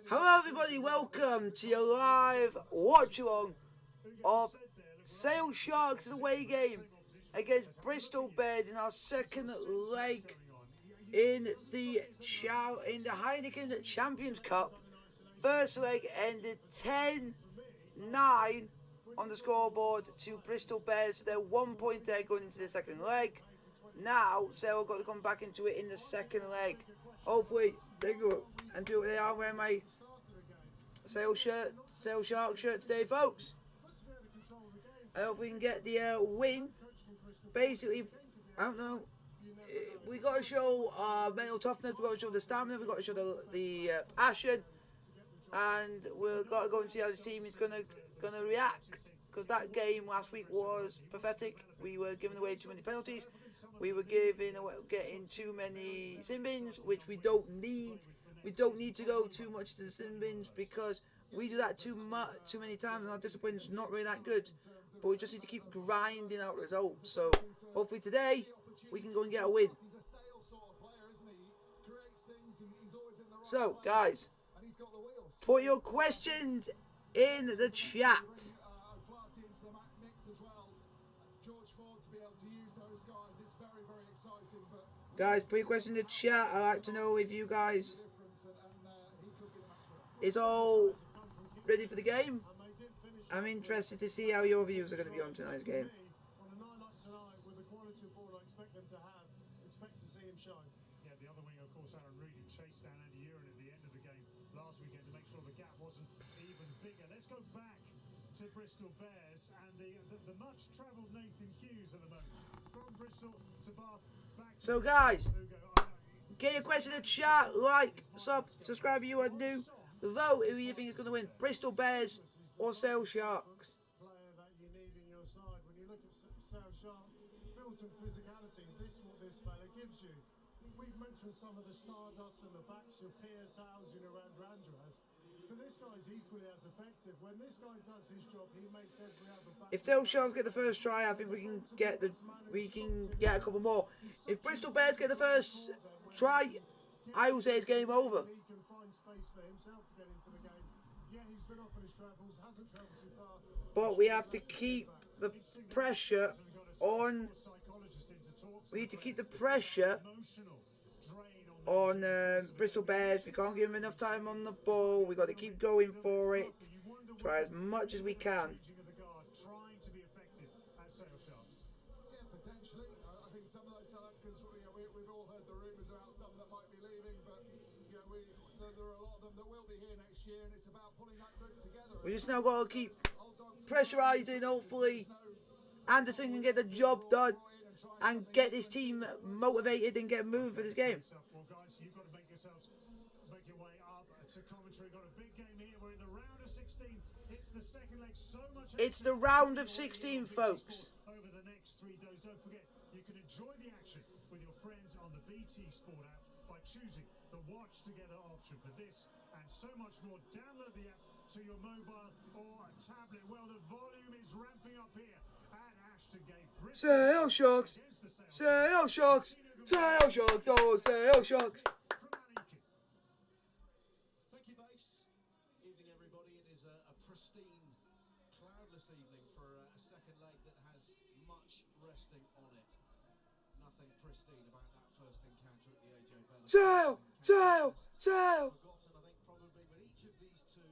Hello everybody, welcome to your live watch-along of Sale Sharks' away game against Bristol Bears in our second leg in the Heineken Champions Cup. First leg ended 10-9 on the scoreboard to Bristol Bears. They're 1 point there going into the second leg. Now Sale got to come back into it in the second leg. Hopefully they go and do what they are. Wearing my Sale Shark shirt today, folks. I hope we can get the win. Basically, I don't know. We got to show our mental toughness. We got to show the stamina. We got to show the passion, and we've got to go and see how this team is gonna react. Because that game last week was pathetic. We were giving away too many penalties. We were getting too many sin bins, which we don't need. We don't need to go too much to the sin bins because we do that too many times, and our discipline's not really that good. But we just need to keep grinding out results. So hopefully today we can go and get a win. So guys, put your questions in the chat. Guys, put your question in the chat. I like to know if you guys is all ready for the game. I'm interested to see how your views are going to be on tonight's game. On a night like tonight, with the quality of ball I expect them to have, expect to see him shine. Yeah, the other wing, of course, Aaron Reed chased down Andy Uren at the end of the game last weekend to make sure the gap wasn't even bigger. Let's go back to Bristol Bears and the much-travelled Nathan Hughes at the moment. From Bristol to Bath, back to so guys, get your question in the chat, like, subscribe if you are new. Vote who you think is going to win, Bristol Bears or Sale Sharks. Player that you need in your side. When you look at Sale Shark, built-in physicality, what this fella gives you. We've mentioned some of the stardust and the backs of Pierre Townsend around Randras, but this guy's equally as effective. When this guy does his job, he makes every other back. If Sale Sharks get the first try, I think we can get a couple more. If Bristol Bears get the first try, I will say it's game over. He can find space for himself to get into the game. Yeah, he's been off on his travels, hasn't travelled too far. But we have to keep the pressure on. We need to keep the pressure on Bristol Bears. We can't give them enough time on the ball. We got to keep going for it. Try as much as we can. Trying to be effective at Sale Sharks. Yeah, potentially. I think some of those South Africans, we've all heard the rumours about some that might be leaving, but there are a lot of them that will be here next year, and it's about pulling that group together. We just now got to keep pressurising. Hopefully, Anderson can get the job done and get this team motivated and get moving for this game. Well, guys, you've got to make your way up to commentary. Got a big game here. We're in the round of 16. It's the second leg. So much. It's the round of 16, folks. Over the next 3 days, don't forget you can enjoy the action with your friends on the BT Sport app by choosing the Watch Together option for this and so much more. Download the app to your mobile or tablet. Well, the volume is ramping up here at Ashton Gate. Sale Sharks! Sale Sharks! Sale Sharks! Oh, Sale Sharks! Thank you, Base. Evening, everybody. It is a pristine, cloudless evening for a second leg that has much resting on it. Nothing pristine about that first encounter at the AJ Bell. Sale! Sale! Sale! Forgotten, I think, probably, but each of these two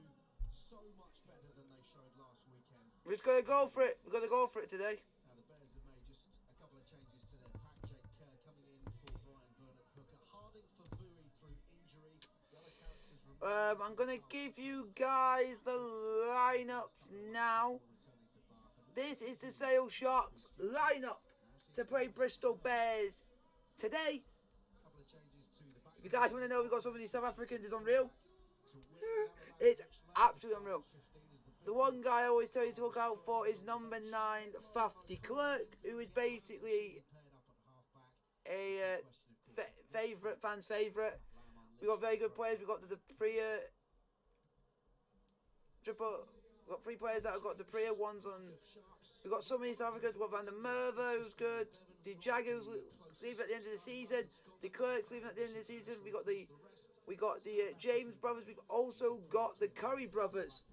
so much better than they showed last weekend. We're just going to go for it. We're going to go for it today. Now, the Bears have made just a couple of changes to their pack. Jake Kerr coming in for Brian Burnett Hooker. Harding for Bowie through injury. The other characters removed. I'm going to give you guys the lineups now. This is the Sale Sharks lineup to play Bristol Bears today. Couple of changes to the back. If you guys want to know, we've got some of these South Africans. It's unreal. It's absolutely unreal. The one guy I always tell you to look out for is number 9, Faf de Klerk, who is basically a fan's favourite. We got very good players. We got the Dupria triple. We got 3 players that have got Dupria. One's on. We got some of these South Africans. We got Van der Merwe, who's good. De Jager, who's leaving at the end of the season. De Klerk's leaving at the end of the season. We got the We got the James brothers. We've also got the Curry brothers,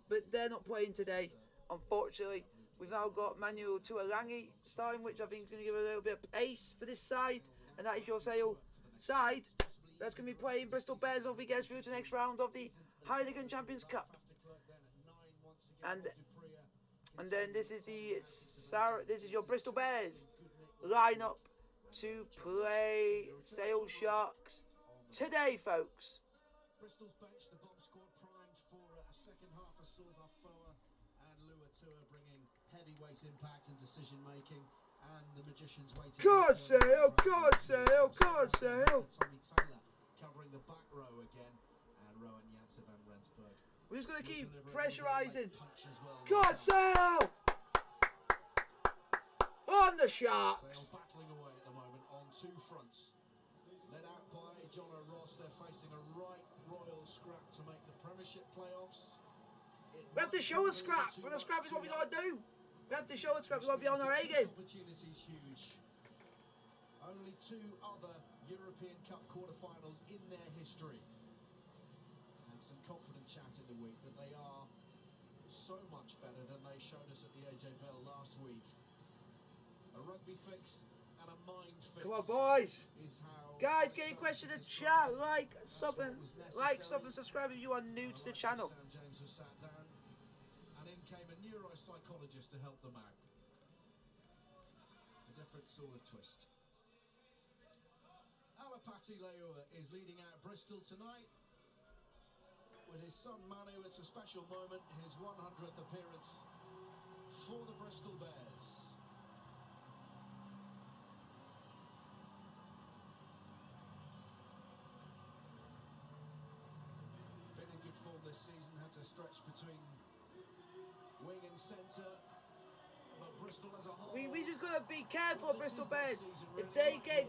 but they're not playing today, unfortunately. We've now got Manuel Tuolangi starting, which I think is going to give a little bit of pace for this side. And that is your Sale side. That's going to be playing Bristol Bears if he gets through to the next round of the Heineken Champions Cup. And then this is your Bristol Bears lineup to play Sale Sharks today, folks. Bristol's bench, the bomb squad primed for a second half assault off Foa and Luatua bringing heavyweight impact and decision making, and the magicians waiting. God Sale, God Sale, God Sale. Tommy Taylor covering the back row again, and Rowan Janssen van Rensburg. We're just going to keep pressurising. God Sale! On the Sharks. Sale battling away at the moment on two fronts. Led out by John O'Ross, they're facing a right royal scrap to make the Premiership playoffs. We have to show a scrap, but the scrap is what we got to do. We have to show a scrap, we got to be on our A game. Opportunity's huge. Only two other European Cup quarterfinals in their history. And some confident chat in the week that they are so much better than they showed us at the AJ Bell last week. A rugby fix and a mind fix. Come on, boys. Guys, get your question in the chat. Like, stop and subscribe if you are new to the channel. James was sat down, and in came a neuropsychologist to help them out. A different sort of twist. Alapati Leua is leading out Bristol tonight. With his son Manu, it's a special moment, his 100th appearance for the Bristol Bears. Been in good form this season, had to stretch between wing and centre. But Bristol as a whole, We just gotta be careful of Bristol Bears. If they get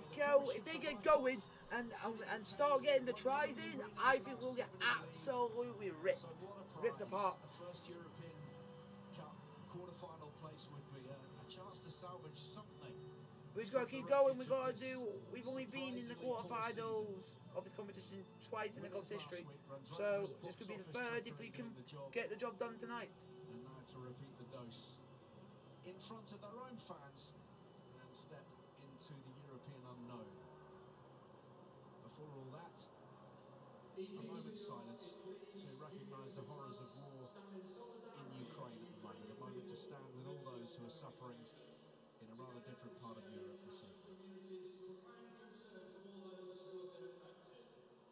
going and start getting the tries in, I think we'll get absolutely ripped apart. A first European Cup quarter-final place would be a chance to salvage something. We just gotta keep going. We gotta do. We've only been in the quarterfinals of this competition twice in the club's history, so this could be the third if we can get the job done tonight. And now to repeat the dose in front of their own fans and step into the European unknown. Before all that, a moment's silence to recognise the horrors of war in Ukraine at the moment. A moment to stand with all those who are suffering in a rather different part of Europe this evening.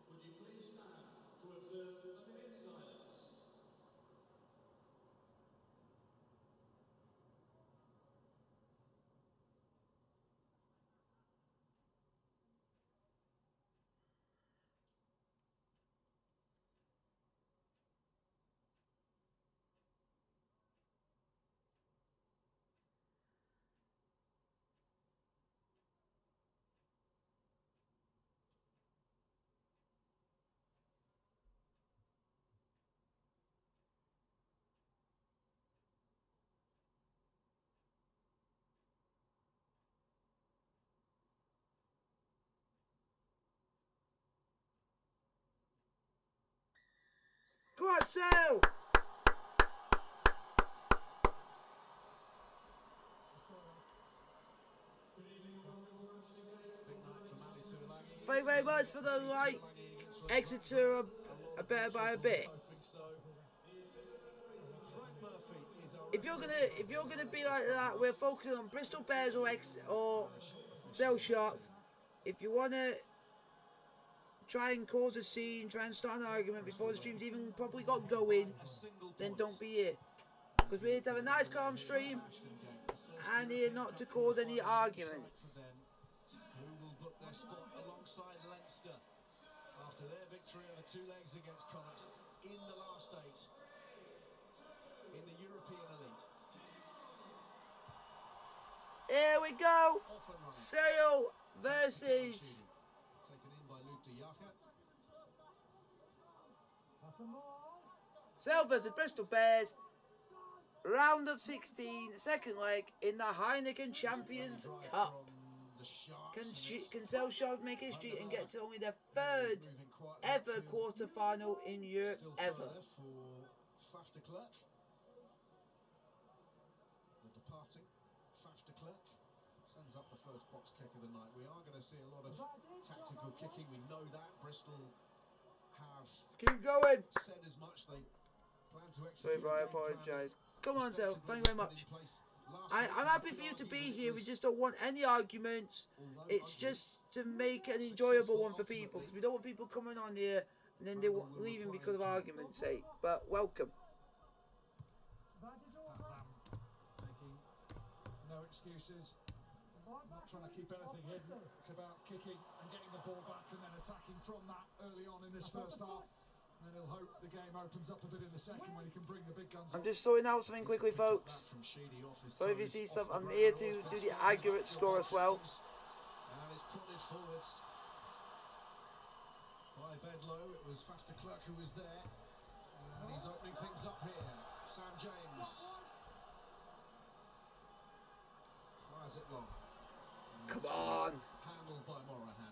Would you please stand to observe a minute's silence? Go on, Sale! Thank you very much for the like. Exeter are better by a bit. If you're gonna be like that, we're focusing on Bristol Bears or Sale Sharks. If you wanna try and cause a scene, try and start an argument before the stream's even probably got going, then don't be here. Because we're here to have a nice calm stream and here not to cause any arguments. Who will book their spot alongside Leinster after their victory over two legs against Connacht in the last eight in the European elite. Here we go. Sale versus Taken in by Luke de Jager. Sale versus Bristol Bears. Round of 16, second leg in the Heineken Champions Cup. From the Sharks. Can Sale Sharks make history and get to only their third ever quarter-final in Europe, ever. For Faf de Klerk. The departing Faf de Klerk sends up the first box kick of the night. We are going to see a lot of tactical kicking. We know that Bristol have Keep going. said as much. They plan to execute. Sorry, bro, I apologise. Come on, Sale. Thank you very much. I'm happy for you to be here. We just don't want any arguments. It's just to make an enjoyable one for people, because we don't want people coming on here and then they're leaving because of argument's sake. But welcome. Making no excuses. Not trying to keep anything hidden. It's about kicking and getting the ball back and then attacking from that early on in this first half. And then he'll hope the game opens up a bit in the second when he can bring the big guns. I'm just sorting out something quickly, folks. So if you see stuff, I'm here to do the accurate score as well. And it's put it forwards by Bedlow. It was Faf de Klerk who was there. And he's opening things up here. Sam James. Fires it long. Come on. Handled by Morahan.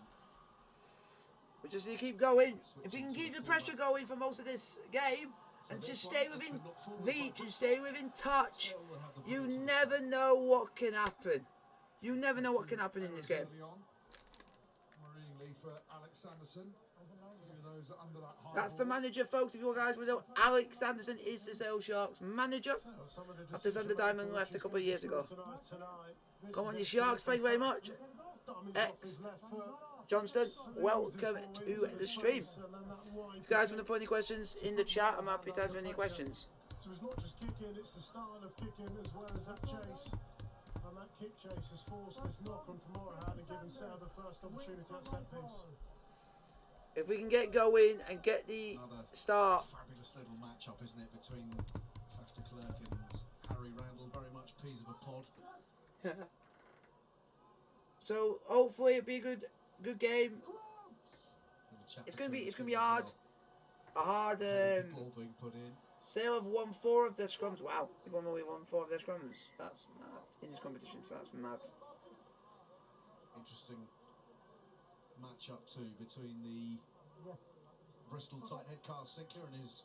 We just need to keep going. If we can keep the pressure going for most of this game and just stay within reach and stay within touch, you never know what can happen. You never know what can happen in this game. That's the manager, folks. If you guys would know, Alex Sanderson is the Sale Sharks manager after Sander Diamond left a couple of years ago. Come on, you Sharks. Thank you very much. X Johnston, welcome to the stream. If you guys want to put any questions in the chat, I'm happy to answer any questions. So it's not just kicking, it's the style of kicking as well as that chase. And that kick chase has forced this knock on from Morahan and given Sale the first opportunity at set piece. If we can get going and get the start. Fabulous little match-up, isn't it, between Faf de Klerk and Harry Randall. Very much peas of a pod. So hopefully it'll be a good game. It's gonna be hard. A hard ball being put in. Sale have won 4 of their scrums. Wow, they've only won 4 of their scrums. That's mad in this competition. So that's mad. Interesting match-up too between the Bristol tight head Carl Sinclair and his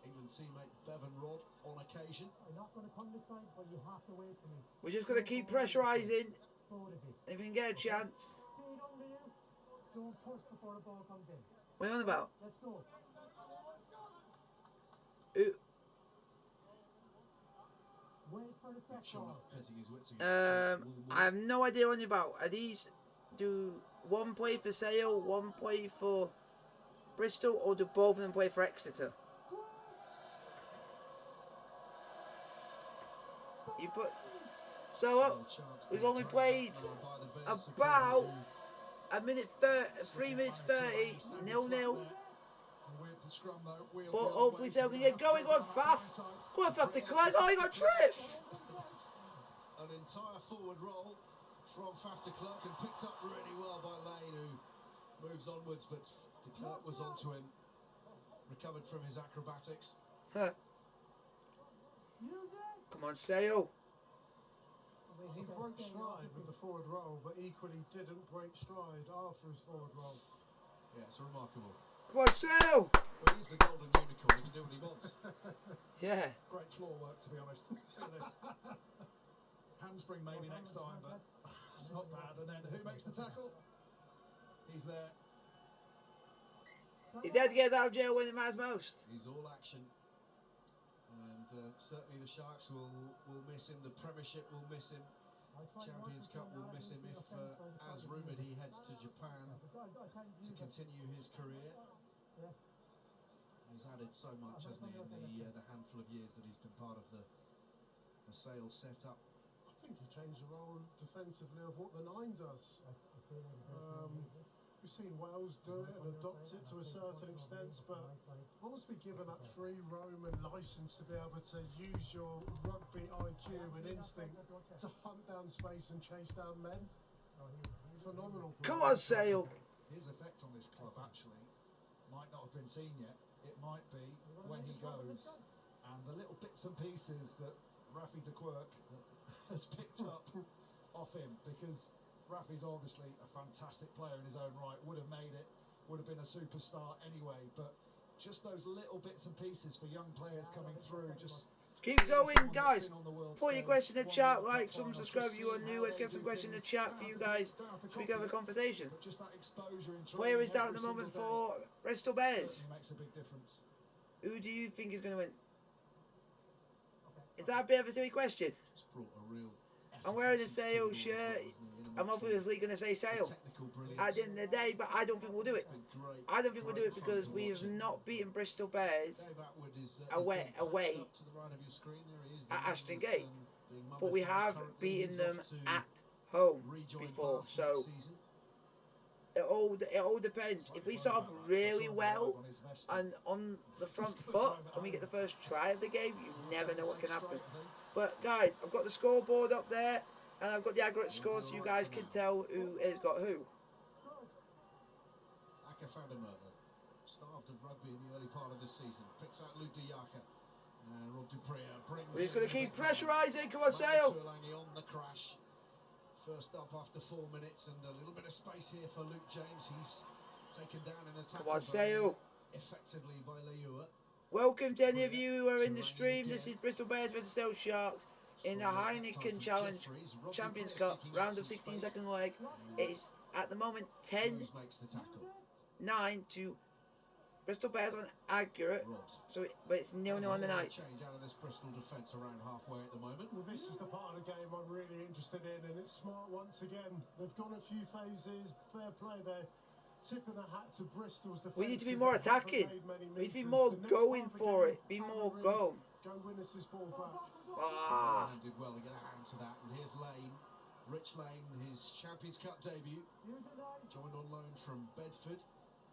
England teammate Bevan Rodd on occasion. I'm not going to come this side, but you have to wait for me. We're just going to keep pressurising. If we can get a chance. Feet under you. Don't push before the ball comes in. What are you on about? Let's go. Ooh. Wait for the set ball. I have no idea what you're about. Are these, do one play for Sale, one play for Bristol, or do both of them play for Exeter? You put. So we've only played about a minute 3 minutes 30, 0-0. But hopefully Sale can get going. Go on, Faf. Go on, Faf de Klerk. Oh, he got tripped. An entire forward roll from Faf de Klerk and picked up really well by Lane, who moves onwards, but de Klerk was onto him. Recovered from his acrobatics. Huh. Come on, Sale. I mean, he broke stride with the forward roll, but equally didn't break stride after his forward roll. Yeah, it's remarkable. Come on, Sale. Well, he's the golden unicorn. He can do what he wants. Yeah. Great floor work, to be honest. Look at this. Handspring maybe next time, but it's not bad. And then who makes the tackle? He's there. He's there to get us out of jail when it matters most. He's all action. And certainly the Sharks will miss him. The Premiership will miss him. Champions Cup will miss him if, as rumoured, he heads to Japan to continue his career. He's added so much, hasn't he, in the handful of years that he's been part of the Sale setup. I think he changed the role defensively of what the 9 does. We've seen Wales do it and adopt it to a certain extent, but almost be given that free roam and licence to be able to use your rugby IQ and instinct to hunt down space and chase down men. Phenomenal. Come on, Sale. His effect on this club actually might not have been seen yet. It might be when he goes, and the little bits and pieces that Rafi de Klerk has picked up off him, because Rafi's obviously a fantastic player in his own right, would have made it would have been a superstar anyway. But just those little bits and pieces for young players coming through, just keep going, guys. Put your question in the chat, like, subscribe if you are new. Let's get some questions in the chat for you guys so we can have a conversation. Player is down at the moment for Bristol Bears. Makes a big difference. Who do you think is going to win? Is that a bit of a silly question? I'm wearing a Sale shirt. I'm obviously going to say Sale at the end of the day, but I don't think we'll do it. I don't think we'll do it because we have not beaten Bristol Bears away at Ashton Gate, but we have beaten them at home before. So it all depends. If we start off really well and on the front foot and we get the first try of the game, you never know what can happen. But guys, I've got the scoreboard up there and I've got the aggregate scores so you guys can tell who has got who. Starved of rugby in the early part of the season. Picks out Luke Diaka. Rob Dupree brings He's going to keep pressurising. Come on, Sale. On the crash. First up after 4 minutes and a little bit of space here for Luke James. He's taken down in attack. Come on, Sale. Effectively by Leua. Welcome to any of you who are in the stream. This is Bristol Bears versus Sale Sharks in the Heineken Champions Cup, round of 16-second leg. It's at the moment 10-9 to Bristol Bears on accurate, but it's 0-0 on the night. Change out of this Bristol defence around halfway at the moment. Well, this is the part of the game I'm really interested in, and it's smart once again. They've gone a few phases. Fair play there. Tip of the hat to Bristol's defence. We need to be more attacking. We need to be more going for it. Be more go. Go win us this ball back. Did well to get a hand to that. And here's Lane. Rich Lane, his Champions Cup debut. Joined on loan from Bedford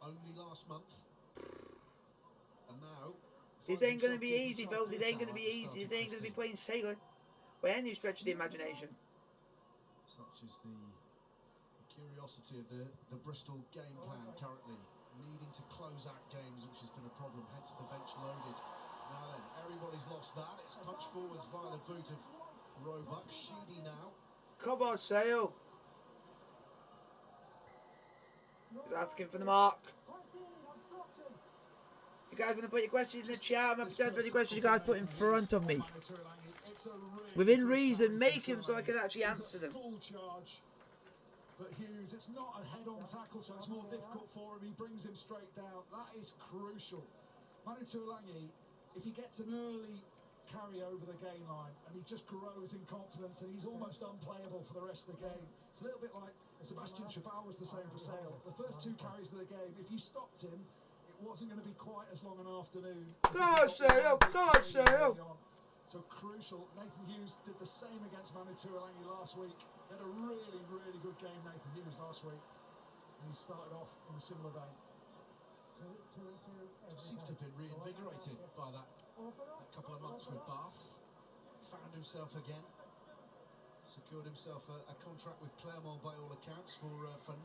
only last month. And now this ain't going to be easy, folks. This ain't going to be easy. This ain't going to be plain sailing by any stretch of the imagination. Such is the curiosity of the Bristol game plan currently. Needing to close out games, which has been a problem, hence the bench loaded. Now then, everybody's lost that. It's punch forwards via the boot of Roebuck. Sheedy now. Come on, Sale. He's asking for the mark. If you guys want to put your questions in the chat, I'm happy to answer any questions you guys put in front of me. Within reason, make them so I can actually answer them. But Hughes, it's not a head-on tackle, so it's more difficult for him. He brings him straight down. That is crucial. Manu Tuolangi, if he gets an early carry over the gain line and he just grows in confidence and he's almost unplayable for the rest of the game. It's a little bit like Sebastian Chabal was the same for Sale. The first 2 carries of the game, if you stopped him, it wasn't going to be quite as long an afternoon. God, Sale! God, Sale! So crucial. Nathan Hughes did the same against Manu Tuolangi last week. He had a really, really good game, Nathan Hughes, last week. And he started off in a similar vein. Seems to have been reinvigorated by that couple of months with Bath. Found himself again. Secured himself a contract with Clermont by all accounts for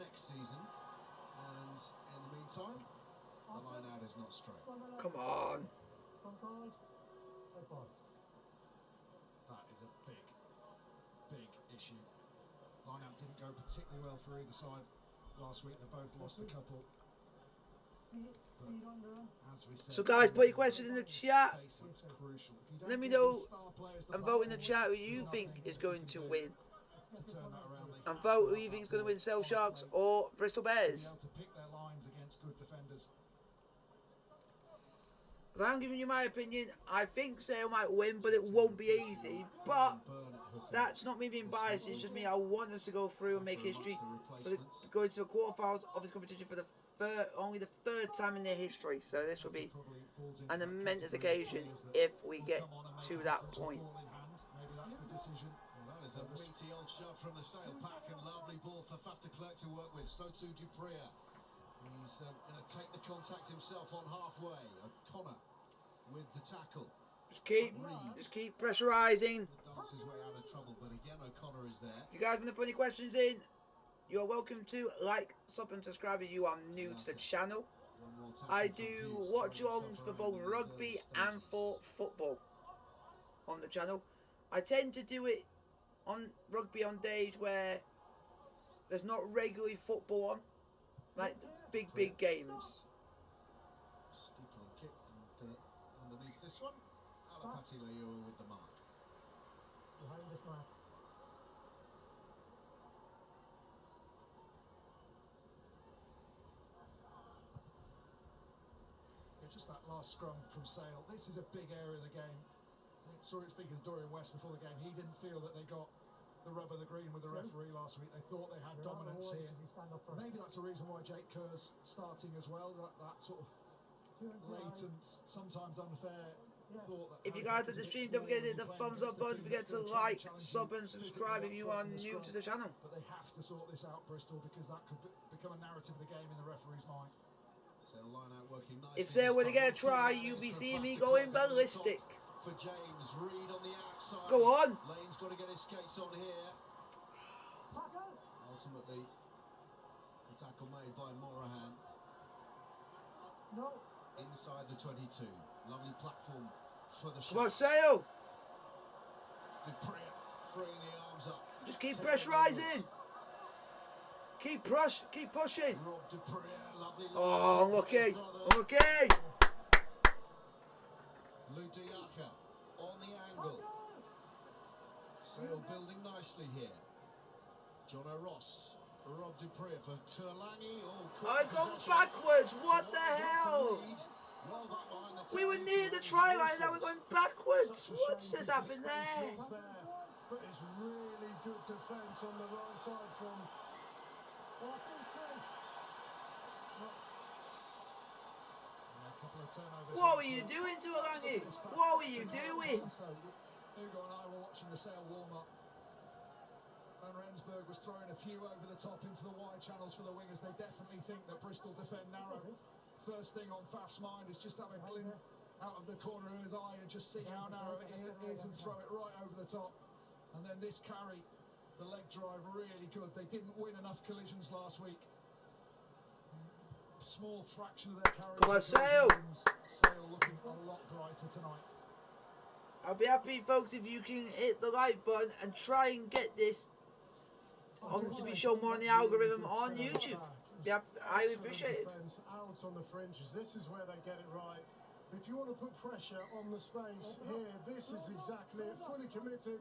next season. And in the meantime, the line out is not straight. Come on. That is a big issue. Line-out didn't go particularly well for either side last week. They both lost a couple. So guys, put your questions in the chat. Let me know and vote in the chat who you think is going to win. And vote who you think is going to win, Sale Sharks or Bristol Bears. So I'm giving you my opinion. I think Sale might win, but it won't be easy. But that's not me being biased. It's just me. I want us to go through and make history for going to the quarterfinals of this competition for only the third time in their history. So this will be an immense occasion if we get to that point. That is a meaty old shot from the Sale pack and lovely ball for Faf de Klerk to work with. So too Dupree. He's going to take the contact himself on halfway. O'Connor with the tackle. Just keep pressurising. Dance his way out of trouble, but again O'Connor is there. If you guys want to put any questions in, you are welcome to like, sub and subscribe if you are new to the channel. I do watch-alongs for both rugby and for football on the channel. I tend to do it on rugby on days where there's not regularly football on. Like big games. Steepling kick and underneath this one, Alapati Leua with the mark. Behind this mark. Yeah, just that last scrum from Sale. This is a big area of the game. I think speaking to Dorian West before the game, he didn't feel that they got the rub of the green with the referee last week. They thought they had dominance here. Maybe that's the reason why Jake Kerr's starting as well. That sort of latent, sometimes unfair thought. That If you guys at the stream, don't forget to hit the thumbs up button. Don't forget to like, sub and subscribe if you are new to the channel. But they have to sort this out, Bristol, because that could become a narrative of the game in the referee's mind. Sale line out working nicely. If Sale were to get a try, you'll be seeing me going ballistic. For James, Reed on the outside. Go on. Lane's got to get his skates on here. Tackle. Ultimately, the tackle made by Morahan. No. Inside the 22. Lovely platform for the shot. Come on, Sale. Dupria throwing the arms up. Just keep pressurising. Keep pushing. Rob Dupria, lovely. Oh, unlucky. Unlucky. Ludiaka on the angle. Sale building nicely here. John O'Ross, Rob Dupria for Turlangi. Oh, it's gone backwards. What the hell? We were near the try line, now we're going backwards. What's just happened there? But it's really good defence on the right side from. What were you doing to Alangi? What were you doing? Hugo and I were watching the Sale warm-up. Van Rensburg was throwing a few over the top into the wide channels for the wingers. They definitely think that Bristol defend narrow. First thing on Faf's mind is just have a glint out of the corner of his eye and just see how narrow it is and throw it right over the top. And then this carry, the leg drive, really good. They didn't win enough collisions last week. Small fraction of their carries. Come on, Sale. Sale looking a lot brighter tonight. I'll be happy, folks, if you can hit the like button and try and get this on to be shown more on the algorithm on YouTube. Yep, I appreciate it. Out on the fringes, this is where they get it right. If you want to put pressure on the space here, this is exactly it. Fully committed,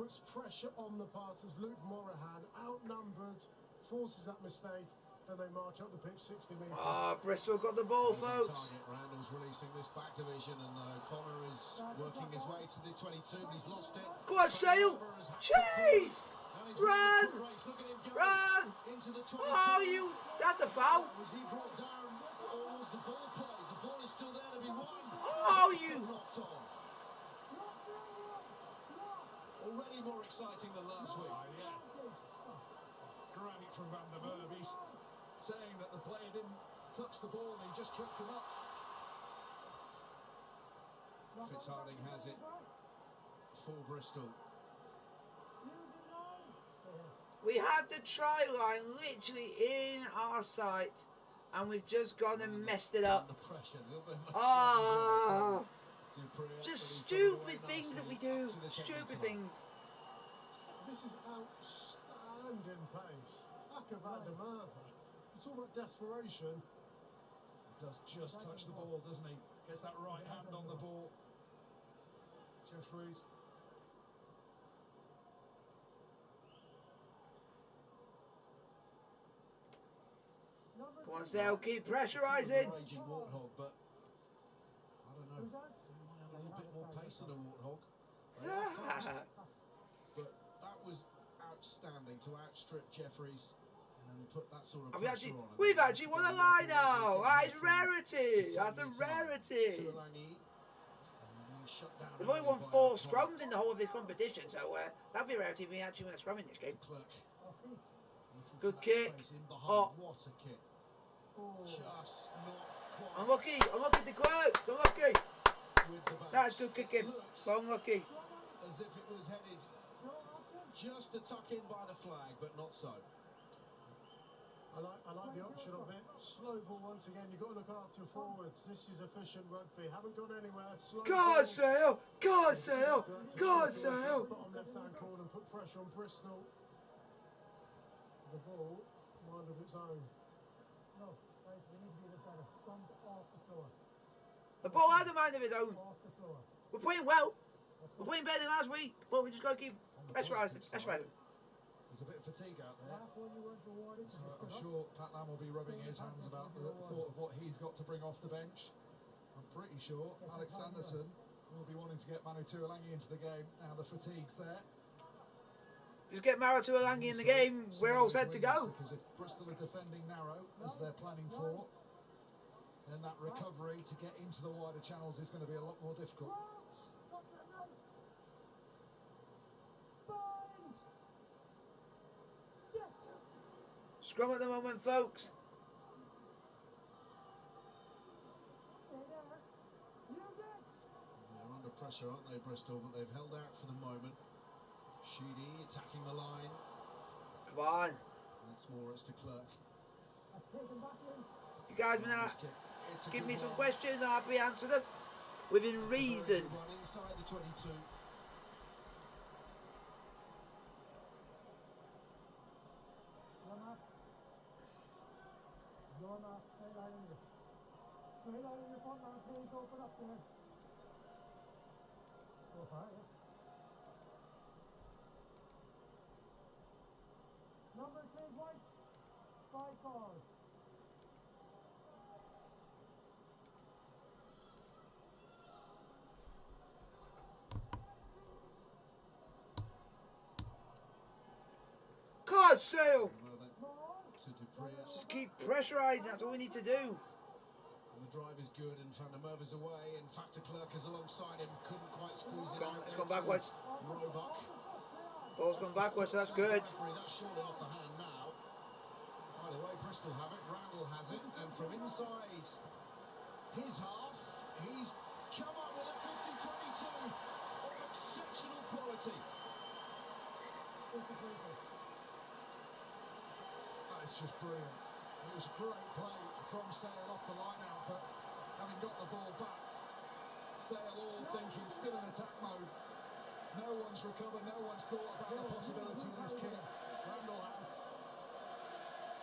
puts pressure on the passes. Luke Morahan, outnumbered, forces that mistake. Then they march up the pitch 60 metres. Bristol got the ball, folks. Randall's releasing this back division, and Connor is working his way to the 22, but he's lost it. Go on, Sale. Chase! Run! Run! Oh, you... That's a foul. Was he brought down, or was the ball play? The ball is still there to be won. Oh, you... Already more exciting than last week. Yeah. Great from Van der Merwe. He's saying that the player didn't touch the ball and he just tripped him up. Fitzharding has it for Bristol. We had the try line literally in our sight, and we've just gone and messed it up. Ah, just stupid things that we do. Stupid things. This is outstanding pace. Van der Merwe. It's all about desperation. He does just touch the ball, doesn't he? Gets that right hand on the ball. Jeffries. Come on, Sale, keep pressurising. Raging Warthog, but I don't know. He might have a little bit more pace than a Warthog. But that was outstanding to outstrip Jeffries and put that sort of pressure on. We've actually won a line now. That is rarity. That's a rarity. They've only won 4 scrums in the whole of this competition, so that'd be a rarity if we actually win a scrum in this game. Good kick. Oh. What a kick. Just not quite. Unlucky to Clerk. Unlucky. That's good kicking. But unlucky. As if it was headed just to tuck in by the flag, but not so. I like the option of it. Slow ball once again. You've got to look after your forwards. This is efficient rugby. Haven't gone anywhere. Slow God, Sale! God, Sale! God, Sale! Bottom left-hand corner and put pressure on Bristol. The ball, mind of its own. No, Guys, we need to be a bit better. Scrums off the floor. The ball had a mind of his own. Off the floor. We're playing well. Let's We're go. playing better than last week, but we just got to keep On the pressurising. positive side, Pressurising. there's a bit of fatigue out there. Last one you weren't rewarded. So I'm sure Pat Lam will be rubbing his hands about the thought of what he's got to bring off the bench. I'm pretty sure Alex Sanderson will be wanting to get Manu Tuolangi into the game. Now the fatigue's there. Just get Mara to Alangi in the game. We're all set to go. Because if Bristol are defending narrow, as they're planning for, then that recovery to get into the wider channels is going to be a lot more difficult. Scrum at the moment, folks. Stay there. Use it. They're under pressure, aren't they, Bristol? But they've held out for the moment. Sheedy attacking the line. Come on. Once more, it's to Clerk. Let's take him back in. You guys been out. It's a Give good me some run. questions and I'll be answer them within It's a very reason. good run inside the 22. Your mark. Straight line in you. Straight line in your front line. Please open up there. So far, yes. Number 3 is white. 5 call. God, Sale. Moment Come on. to Dupree. Just keep pressurising. That's all we need to do. And the drive is good, and Van der Merwe's away, and Faf de Klerk is alongside him. Couldn't quite squeeze it out. It's there gone to backwards. Roebuck. Ball's gone backwards, so that's good. Referee, that's surely off the hand now. Either way, Bristol have it. Randall has it, and from inside his half, he's come up with a 50-22 of exceptional quality. That is just brilliant. It was a great play from Sale off the line out, but having got the ball back, Sale all thinking, still in attack mode. No one's recovered, no one's thought about the possibility of this kick. Randall has.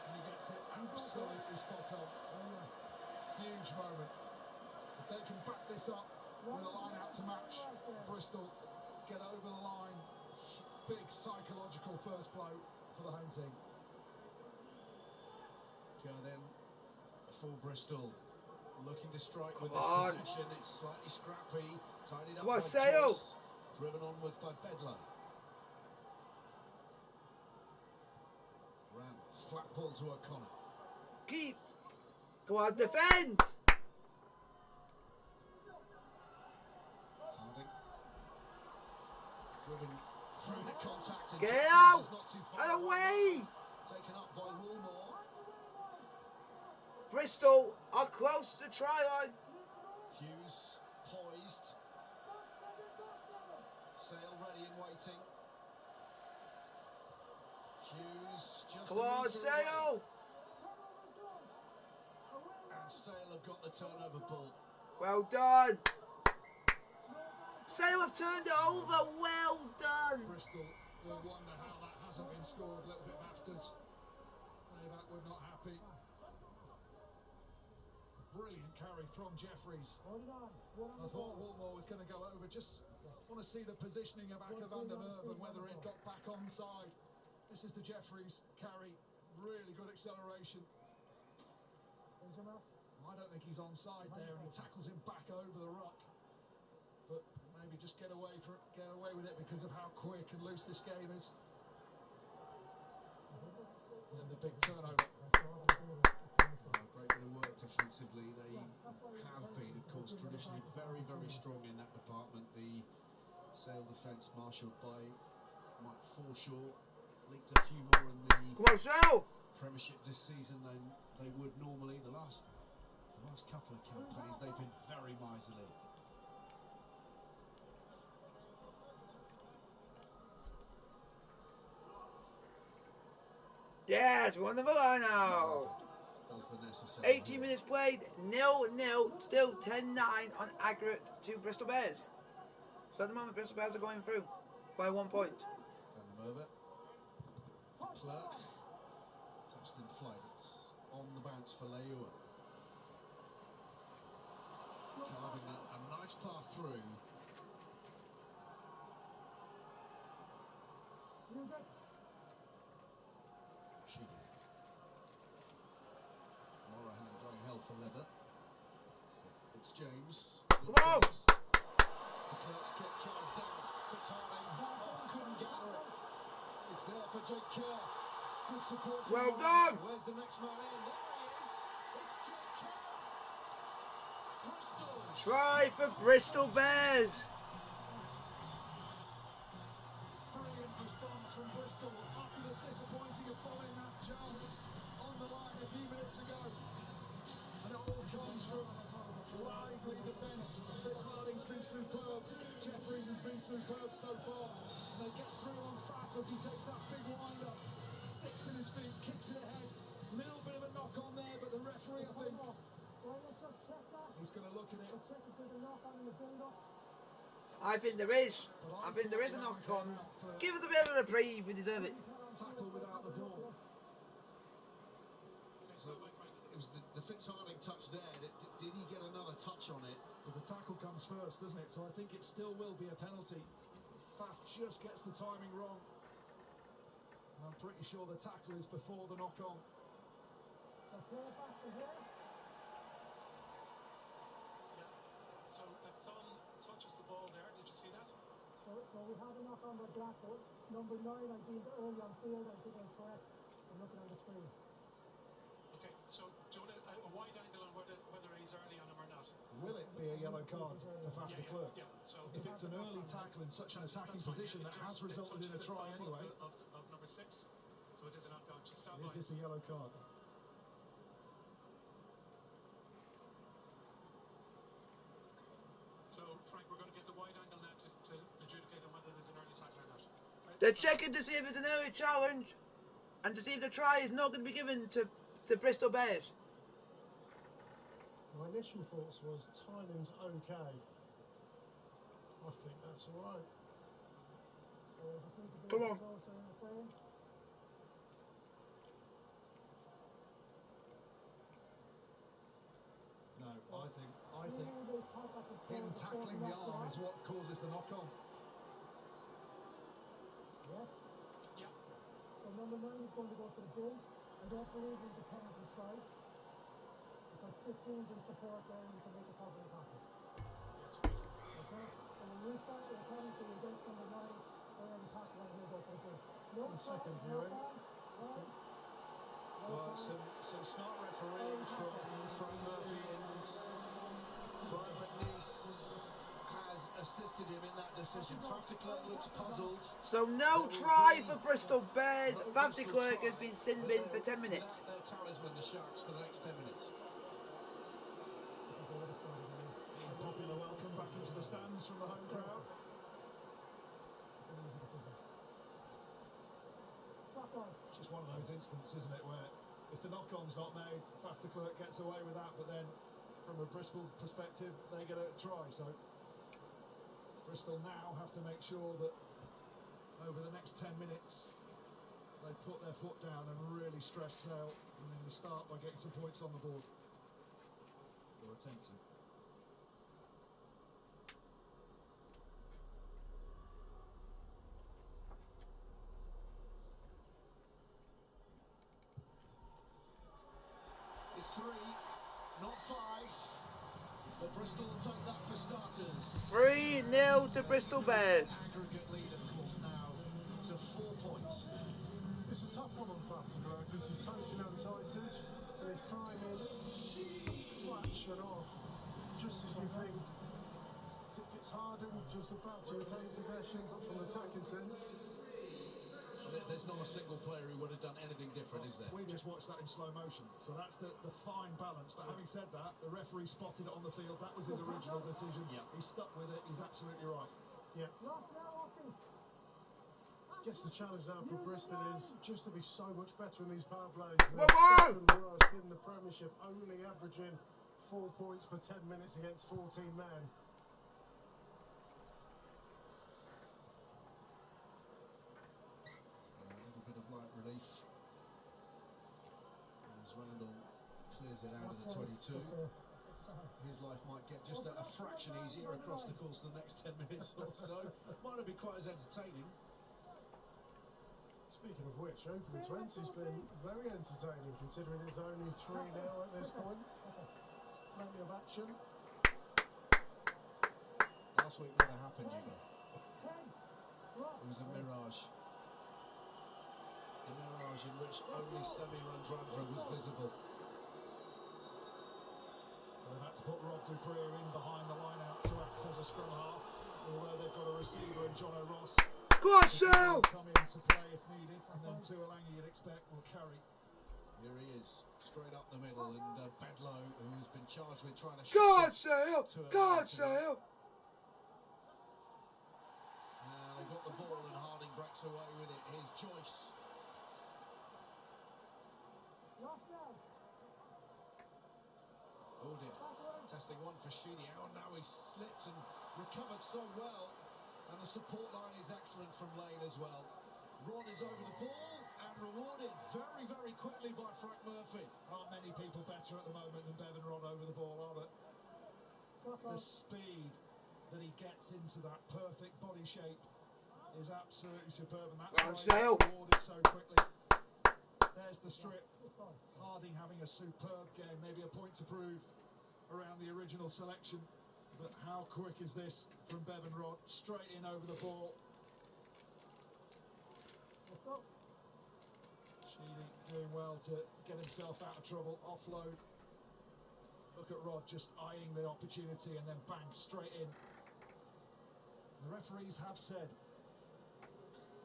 And he gets it absolutely spot on. Huge moment. If they can back this up with a line out to match, Bristol get over the line. Big psychological first blow for the home team. Go then for Bristol. Looking to strike with Come this on. possession. It's slightly scrappy. Tidied up Come on, by Sale. Joyce. Driven onwards by Bedlow. Ran flat ball to O'Connor. Keep. Go on, defend. Harding. Driven through the contact. And Get Jackson's out. is not too far And away. Taken up by Woolmore. Bristol are close to try line. Hughes poised. Sale ready and waiting. Hughes just Come a on, metre away. Sale. And Sale have got the turnover ball. Well done. Sale have turned it over. Well done. Bristol will wonder how that hasn't been scored a little bit afters. That would not happy. Brilliant carry from Jeffries. Hold it on. I thought Woolmore was going to go over. Just want to see the positioning of Van der Merwe and whether it got back onside. This is the Jeffries carry. Really good acceleration. I don't think he's onside there, and he tackles him back over the ruck. But maybe just get away with it because of how quick and loose this game is. And the big turnover. Great bit of work defensively. They have been, of course, traditionally very, very strong in that department. The Sale defence marshalled by Mike Forshaw leaked a few more in the Come on, Sale. Premiership this season than they would normally. The last couple of campaigns, they've been very miserly. Yes, we're on the line now. Does the necessary. 18 minutes played, 0-0, still 10-9 on aggregate to Bristol Bears. So at the moment, Bristol Bears are going through by 1 point. Van der Merwe. Clerk. Touched in flight. It's on the bounce chance for Leua. Carving a nice path through. Sheedy. Morahan going hell for leather. It's James. Come on! The Clerk's kick charged down. It's Harding. Oh, couldn't gather it. It's there for Jake Kerr. Good support. Well done! Where's the next man in? There he is. It's Jake Kerr. Bristol. Try for Bristol Bears. Brilliant response from Bristol after the disappointing of following that chance on the line a few minutes ago. And it all comes from lively defence. Fitzharding's been superb. Jeffries has been superb so far. And they get through on Faff as he takes that big wind up, sticks in his feet, kicks it ahead. Little bit of a knock on there, but the referee, I think, he's going to look at it. I think there is. I think there is a knock on. Give us a bit of a reprieve. We deserve it. Tackle without the ball. So it was the Fitzharding touch there. Did he get another touch on it? But the tackle comes first, doesn't it? So I think it still will be a penalty. Faff just gets the timing wrong. And I'm pretty sure the tackle is before the knock on. So play it back to here. So the thumb touches the ball there. Did you see that? So we have a knock on the black, but number 9 I deemed early on field. I think I'm correct. I'm looking on the screen. Okay, so do you want a wide angle on whether he's early on him or not? Will it be a yellow card for Faff de Klerk? Yeah. So If it's an early tackle in such an attacking position that has resulted in a try anyway, of number 6, so it is a knock on. Just stop is by. this a yellow card? So Frank, we're going to get the wide angle now to adjudicate on whether there's an early tackle or not. Right? They're checking to see if it's an early challenge and to see if the try is not going to be given to Bristol Bears. My initial thoughts was timing's okay. I think that's all right. So I just need to be Come on. closer in the frame. No, I think Clearly there's contact with him both tackling the arm is what causes the knock on. Yes. Yeah. So number 9 is going to go to the bin. I don't believe it's a penalty try. Because 15's in support there and you can make a covering tackle. That's right. Okay? So when we start with a penalty against number 9, they're in the tackle and he'll go to the bin. No On second foul, viewing. No foul. No Well, foul. some smart refereeing from Murphy and Brian McNeese has assisted him in that decision. Faff de Klerk looks puzzled. So no try for Bristol Bears. Faff de Klerk has been sin bin for 10 minutes. Their talisman, the Sharks, for the next 10 minutes. A popular welcome back into the stands from the home crowd. It's an easy decision. Track on. It's just one of those instances, isn't it, where if the knock-on's not made, Faff de Klerk gets away with that, but then from a Bristol perspective, they get a try. So Bristol now have to make sure that over the next 10 minutes they put their foot down and really stress sail, and then start by getting some points on the board. Or attempt to. It's 3, not 5. But Bristol will take that for starters. 3-0 to Bristol Bears. Aggregate lead, of course, now to 4 points. It's a tough one on Faff de Klerk because he's totally unsighted and his timing fraction off just as you think. It's Harding just about to retain possession, but from attacking sense, There's not a single player who would have done anything different, is there? We just watched that in slow motion, so that's the fine balance. But having said that, the referee spotted it on the field. That was his original decision. Yeah. He stuck with it. He's absolutely right. yeah. Lost now, off feet. Guess the challenge now for Bristol is just to be so much better in these power plays. Well They're done! second worst in the Premiership, only averaging 4 points per 10 minutes against 14 men. A little bit of light relief as Randall it out of the 22. His life might get just a fraction easier across the course of the next 10 minutes or so. Might not be quite as entertaining. Speaking of which, Open 20's been very entertaining considering it's only 3-0 at this point. Plenty of action. Last week never happened, Hugo. It was a mirage. A mirage in which only Semi Randrandra was visible. So they've had to put Rob Dupree in behind the line out to act as a scrum half, although they've got a receiver in John O'Ross. Go on, Sal! Come in to play if needed, and then Tuolangi you'd expect will carry. Here he is, straight up the middle, and Bedlow, who has been charged with trying to Go on, Sal! Go on, Sal! They've got the ball, and Harding breaks away with it. Here's Joyce. Oh dear. Testing one for Sheedy. Oh, now he slipped and recovered so well. And the support line is excellent from Lane as well. Rod is over the ball and rewarded very, very quickly by Frank Murphy. Aren't many people better at the moment than Bevan Rod over the ball, are there? The speed that he gets into that perfect body shape is absolutely superb, and that's why he's rewarded so quickly. There's the strip. Harding having a superb game, maybe a point to prove around the original selection. But how quick is this from Bevan Rod? Straight in over the ball. Sheedy doing well to get himself out of trouble. Offload. Look at Rod just eyeing the opportunity and then bang, straight in. The referees have said,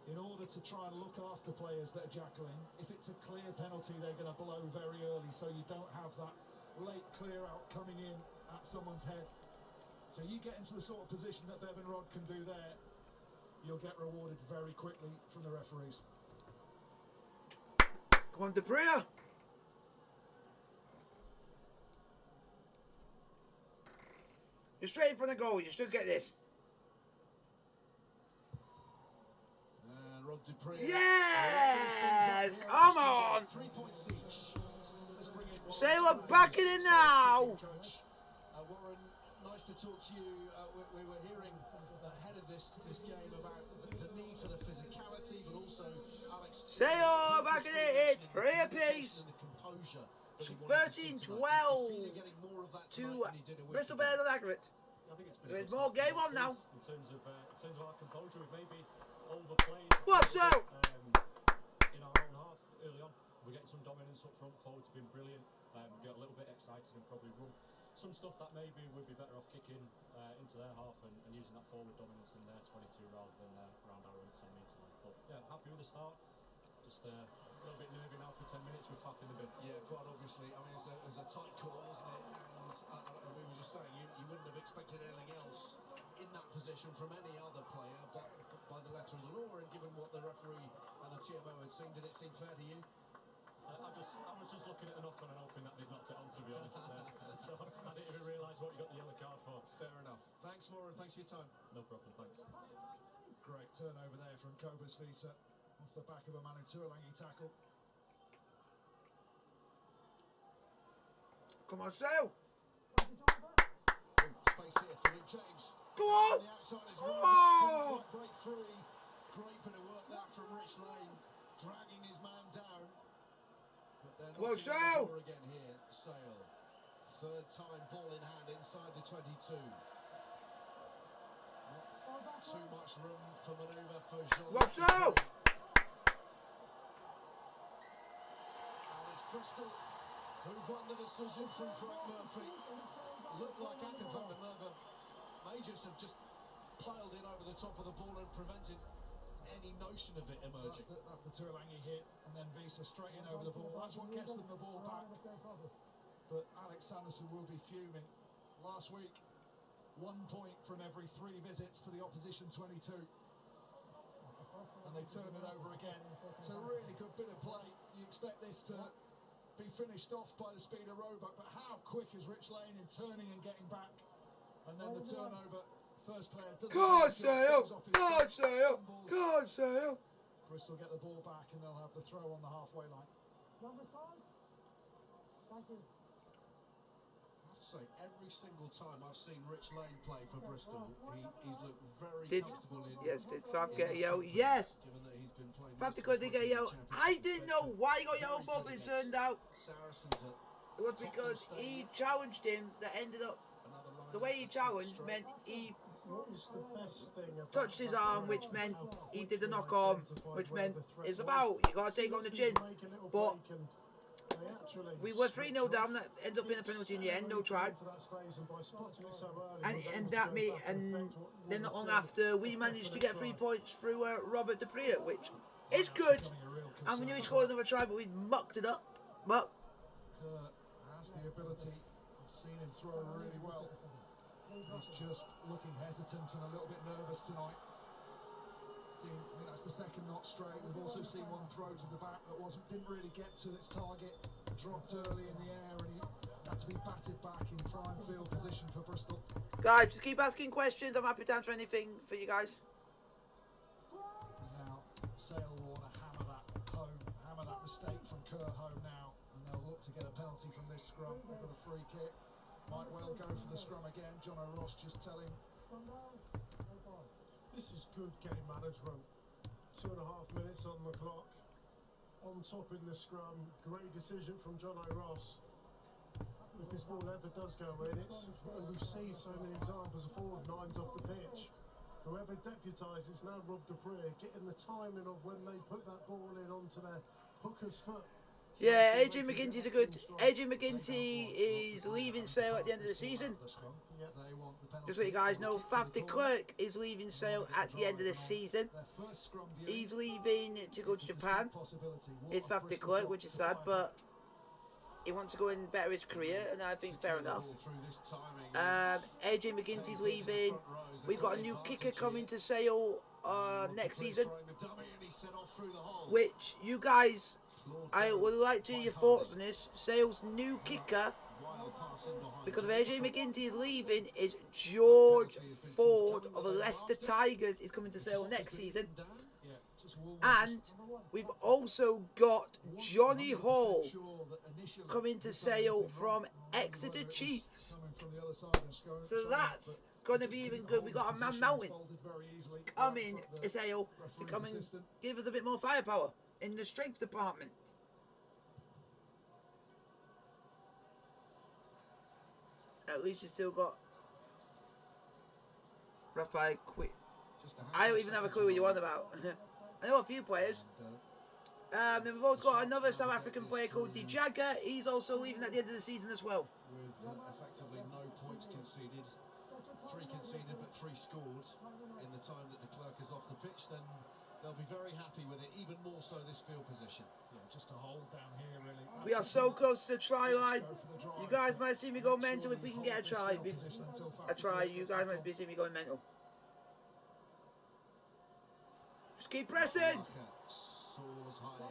in order to try and look after players that are jackling, if it's a clear penalty, they're going to blow very early, so you don't have that late clear out coming in at someone's head. So you get into the sort of position that Bevan Rod can do there, you'll get rewarded very quickly from the referees. Come on, Dupree! You're straight in front of goal, you should get this. Rod Dupree. Yes! Come on! 3 points each. Let's bring in Warren. Sailor back in it now! Coach. Warren, nice to talk to you. We were hearing ahead of this game about the need for the physicality, but also Alex. Sailor back in it, it's 3 apiece. 13-12 to Bristol Bear not accurate. I think it's So there's more game on now. In terms of our composure, we've maybe overplayed. What's out? In our own half early on, we're getting some dominance up front. Forwards have been brilliant. We get a little bit excited and probably run some stuff that maybe would be better off kicking into their half and using that forward dominance in their 22 rather than around our own 10 metre line. But yeah, happy with the start. Just a little bit nervy now for 10 minutes with Faf in the bin. Yeah, quite obviously. I mean, it was a tight call, wasn't it? And we were just saying, you wouldn't have expected anything else in that position from any other player, but by the letter of the law, and given what the referee and the TMO had seen, did it seem fair to you? I was just looking at the knock on and hoping that they'd knocked it on, to be honest. So I didn't even realise what you got the yellow card for. Fair enough. Thanks, Warren. Thanks for your time. No problem, thanks. Great turnover there from Cobus Visa off the back of a Manu Tuolangi tackle. Come on, Sail! Space here for Luke James. Go on! The outside is Oh! break free. Great bit of work that from Rich Lane, dragging his man down. But they're Come on, knocking on the Sale! door again here. Sale. Third time ball in hand inside the 22. Not too much room for manoeuvre for Jean. Watch out! And it's Bristol who've won the decision from Frank Murphy. Looked like Akin van der Merwe may just have just piled in over the top of the ball and prevented any notion of it emerging. That's the Tuolangi hit, and then Visa straight in over the ball. That's what gets them the ball back. But Alex Sanderson will be fuming. Last week, 1 point from every 3 visits to the opposition 22. And they turn it over again. It's a really good bit of play. You expect this to be finished off by the speed of Roebuck, but how quick is Rich Lane in turning and getting back? And then the turnover, first player doesn't... God, Sail! God, Sail! God, Sail! Bristol get the ball back and they'll have the throw on the halfway line. Numbers called? Thank you. must say, every single time I've seen Rich Lane play for Bristol, he's looked very Did comfortable in. yes? Did Fav get a yellow? Yes. Given that he's been playing. Fav did get a yellow. I didn't know why he got yellow for, but it turned out Saracens at it was because he challenged him. That ended up the way he challenged meant he What was the best thing about touched his that arm, goal? which meant How he did a quickly knock they on, identified which where meant the threat it's was. about you gotta take on the chin. Make a little But break and they actually we were 3-0 switched down. off. That ended up being a penalty in the end. No try. Into that space, and by spotting it so early, And they that were me able to go and back affect what then would not long have been after we a managed to definite get 3 try. points through Robert Dupria, which is good. And we knew he scored another try, but we mucked it up. But Kerr has the ability. I've seen him throw really well. He's just looking hesitant and a little bit nervous tonight. I think that's the second not straight. We've also seen one throw to the back that didn't really get to its target. Dropped early in the air and he had to be batted back in prime field position for Bristol. guys, just keep asking questions. I'm happy to answer anything for you guys. Now, Sale will want to hammer that mistake from Kerr home now, and they'll look to get a penalty from this scrum. They've got a free kick. Might well go for the scrum again. John O'Ross just telling. This is good game management. 2.5 minutes on the clock. On top in the scrum. Great decision from John O'Ross. If this ball ever does go in, and we've seen so many examples of forward nines off the pitch. Whoever deputises now Rob Dupria, getting the timing of when they put that ball in onto their hooker's foot. Yeah, Adrian McGinty's a good. Adrian McGinty is leaving Sale at the end of the season. Just so you guys know, Faf de Klerk is leaving Sale at the end of the season. He's leaving to go to Japan. It's Faf de Klerk, which is sad, but he wants to go and better his career, and I think fair enough. Adrian McGinty's leaving. We've got a new kicker coming to Sale next season, which you guys, I would like to hear your thoughts on this. Sale's new kicker, because of AJ McGinty is leaving, is George Ford of the Leicester Tigers. Is coming to Sale next season. And we've also got Johnny Hall coming to Sale from Exeter Chiefs. So that's going to be even good. We got a man Mountain coming to Sale to come and give us a bit more firepower in the strength department. At least you still got Raphael Quit. I don't even have a clue what you want about. I know a few players. Then we've also got another South African player called Di Jagger. He's also leaving at the end of the season as well. With effectively no points conceded, 3 conceded but 3 scored in the time that de Klerk is off the pitch, then they'll be very happy with it, even more so this field position. Yeah, just a hold down here really. We are so close to the try line. You guys might see me go mental if we can get a try. You guys might see me going mental. Just keep pressing.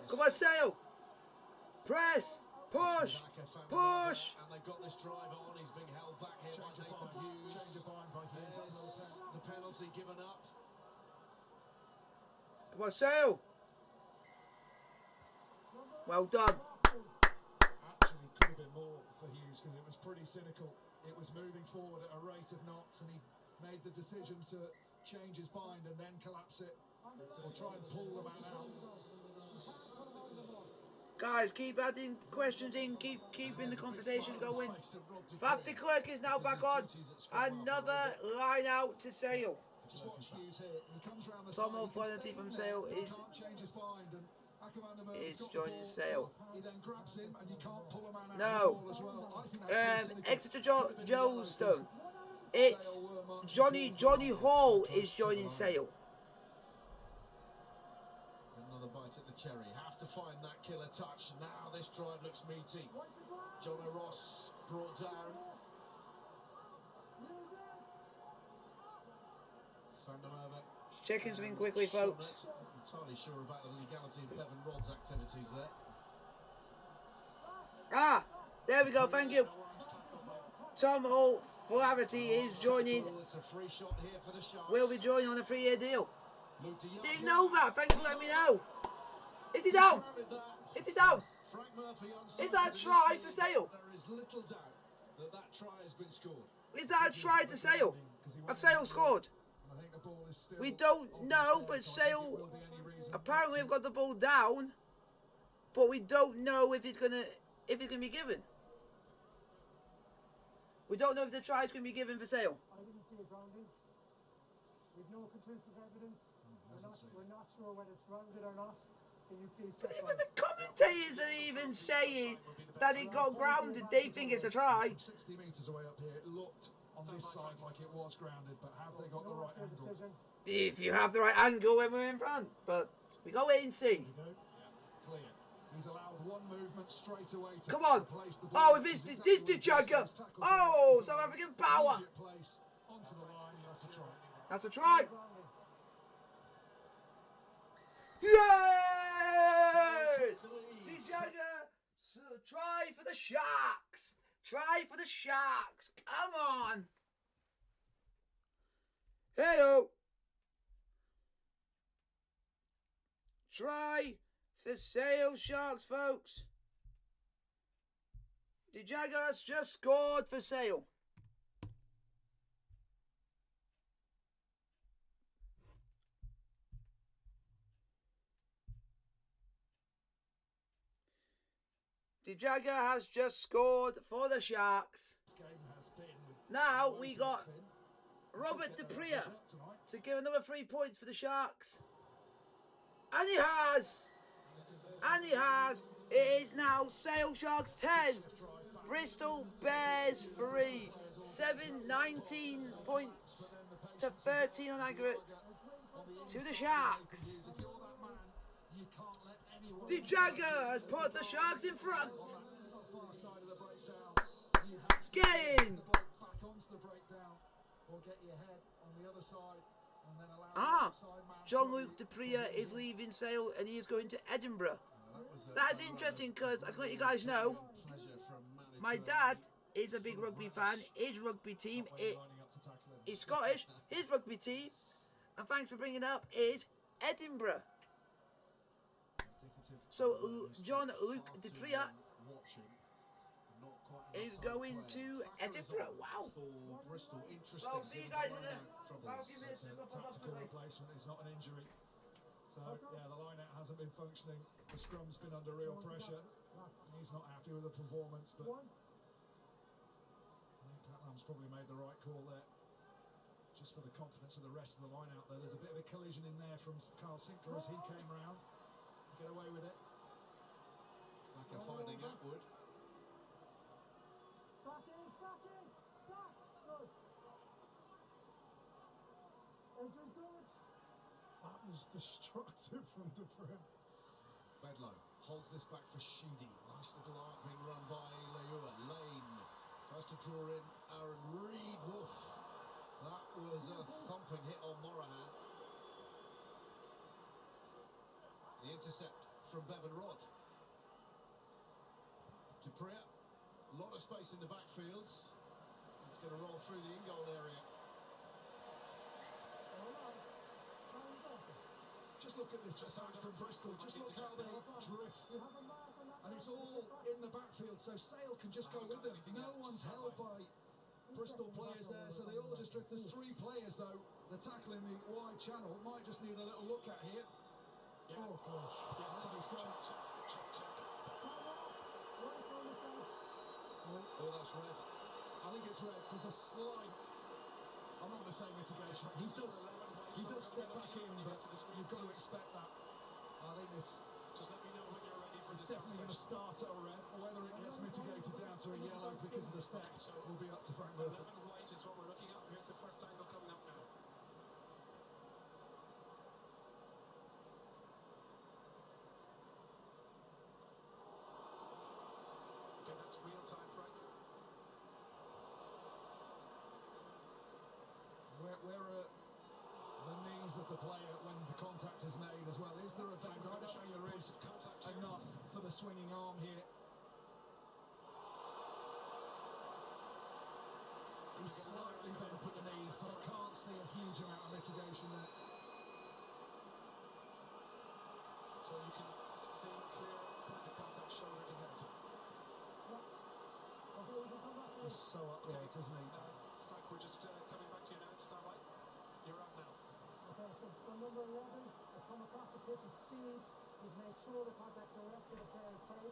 Come on, Sale. Press. Push. Push. And they've got this drive on. He's being held back here by Nathan Hughes. The penalty given up. Come on, Sale. Well done. Actually could have been more for Hughes because it was pretty cynical. It was moving forward at a rate of knots and he made the decision to change his bind and then collapse it or try and pull the man out. Guys, keep adding questions in, keeping the conversation going. Faf de Klerk is now back on. Another line out to Sale. Just watch Hughes here. He comes round the Tom side, O'Flaherty from Sale is joining Sale. He then grabs him and you can't pull a man out No. as well. I think that's pretty Exeter Joelstone. It's Johnny Hall is joining Sale. Another bite at the cherry. Have to find that killer touch. Now this drive looks meaty. John O'Ross brought down. Found him over. Just checking something quickly, folks. I'm entirely sure about the legality of Bevan Rod's activities there. Ah, there we go. Thank you. Tom O'Flaherty is joining. It's a free shot here for the Sharks. Will be joining on a 3-year deal. Luke de Jong. Didn't know that. Thanks for letting me know. Is he down? Is he down? Frank Murphy on Is that a try for Sale? There is little doubt that try has been scored. Is that a try to Sale? Have Sale scored? And I think the ball is still We don't know, but Sale apparently have got the ball down, but we don't know if it's gonna be given. We don't know if the try is gonna be given for Sale. I didn't see a grounding. We've no conclusive evidence. We're not sure whether it's grounded or not. Can you please check? But even the commentators are even saying that it got grounded. They think it's a try. 60 metres away up here, it looked on this side like it was grounded, but have they got the right angle? If you have the right angle when we're in front, but we go wait and see. Clear. He's allowed one movement straight away to Come on. place the Oh, ball. if it's this the Jagger. Oh, South African power. Place onto the line. That's a try. That's a try. Yes! The Jagger. So try for the Sharks. Try for the Sharks. Come on. Hey-o. Try for Sale Sharks, folks. The Jagger has just scored for Sale. The Jagger has just scored for the Sharks. Now we got Robert De Priya to give another 3 points for the Sharks. And he has. And he has. It is now Sale Sharks 10. Bristol Bears 3. 19 points to 13 on aggregate to the Sharks. The Jagger has put the Sharks in front. Get in. Jean-Luc De Priya is leaving Sale and he is going to Edinburgh. That's interesting because I can let you guys know, my dad is a big rugby fan. His rugby team is Scottish. His rugby team, and thanks for bringing it up, is Edinburgh. So Jean-Luc De Priya is going to Edinburgh. Wow. Well, see you guys in a few minutes. Tactical replacement is not an injury. So yeah, the line-out hasn't been functioning. The scrum's been under real pressure. He's not happy with the performance, but I think Patlam's probably made the right call there. Just for the confidence of the rest of the line-out there. There's a bit of a collision in there from Carl Sinclair as he came round. Get away with it. Like a finding Atwood. Back it, back. Good. Enters good. That was destructive from De Priya. Bedlow holds this back for Sheedy. Nice little arc being run by Leua. Lane tries to draw in Aaron Reid. Woof. That was a thumping hit on Morahan. The intercept from Bevan Rod. De Priya, a lot of space in the backfields. It's going to roll through the in-goal area. Just look at this attack from Bristol. Just look how they drift. And it's all in the backfield, so Sale can just go with them. No one's held by Bristol players there, so they all just drift. There's 3 players, though. The tackle in the wide channel might just need a little look at here. Yeah. Oh, gosh. Yeah, check. Oh, that's red. I think it's red. There's a slight, I'm not going to say mitigation. He does step back in, but you've got to expect that. I think Just let me know when you're ready for it's definitely going to start at a red. Whether it gets mitigated down to a yellow because of the step will be up to Frank Murphy. 11 white is what we're looking at. Here's the first angle coming up now. Okay, that's real time, Frank. Where are the knees of the player when the contact is made as well? Is there a bend? I don't think there is enough for the swinging arm here. He's slightly bent at the knees, but I can't see a huge amount of mitigation there. So you can see clear point of contact shoulder to head. Okay, you can come back to He's this. so uptight, isn't he? Frank, we're just coming back to you now. Starlight, you're up now. Okay, so number 11 has come across the pitch at speed. He's made shoulder contact direct to the player's head.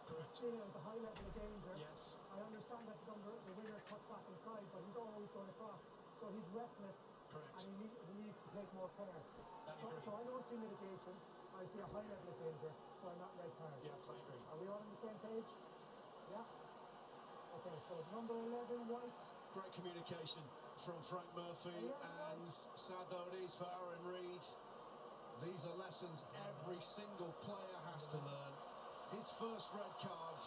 Correct. It's seen as a high level of danger. Yes. I understand that the winger cuts back inside, but he's always going across. So he's reckless. Correct. And he needs to take more care. agree. So I don't see mitigation. I see a high level of danger. So I'm not red card. Yes, I agree. Are we all on the same page? Yeah. Okay, so number 11, White. Great communication from Frank Murphy, and sad though it is for Aaron Reid, these are lessons every single player has to learn. His first red card.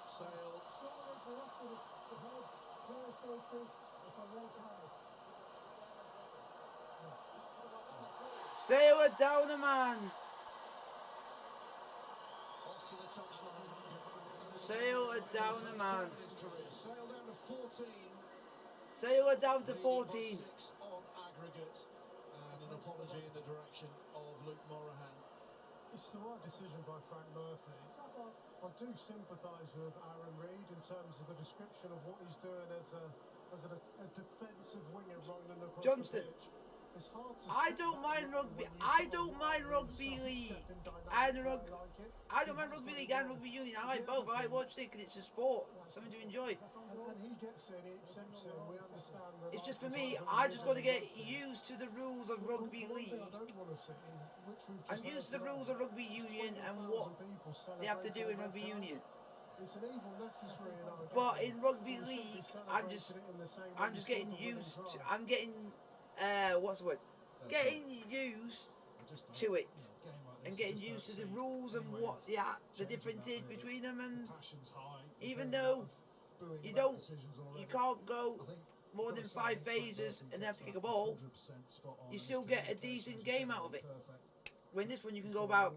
Sale. Shoulder directed at the head. Player safety. It's a red card. Sailor down a man. Off to the touchline. Sailor down a man. His career. Sale down to 14. Sailor down to Leading by 14. 6 on aggregate. And an apology in the direction of Luke Morahan. It's the right decision by Frank Murphy. I do sympathise with Aaron Reid in terms of the description of what he's doing as a defensive winger running across Johnston. the pitch. It's hard to I sit don't back mind and rugby. when you I come don't on mind and rugby start league stepping dynamic and play rugby. like it. I don't mind rugby league and rugby union. I like both. I like watching it because it's a sport, something to enjoy. And he gets it, he accepts it, and we understand that. It's just for sometimes me. when I you just live got to in get rugby, used to the rules of the rugby one league. thing I don't want to see, which we've just I'm used to the heard rules of today, rugby is union and 20,000 what people they have to do in celebrating rugby red card. union. It's an evil necessary in our But game. in rugby We shouldn't be league, celebrating it in the same way I'm we just talk getting of winning used to. tries. I'm getting what's the word? Getting used to it and getting used to the rules and what the difference is between them. And even though you can't go more than 5 phases and have to kick a ball, you still get a decent game out of it. When this one you can go about,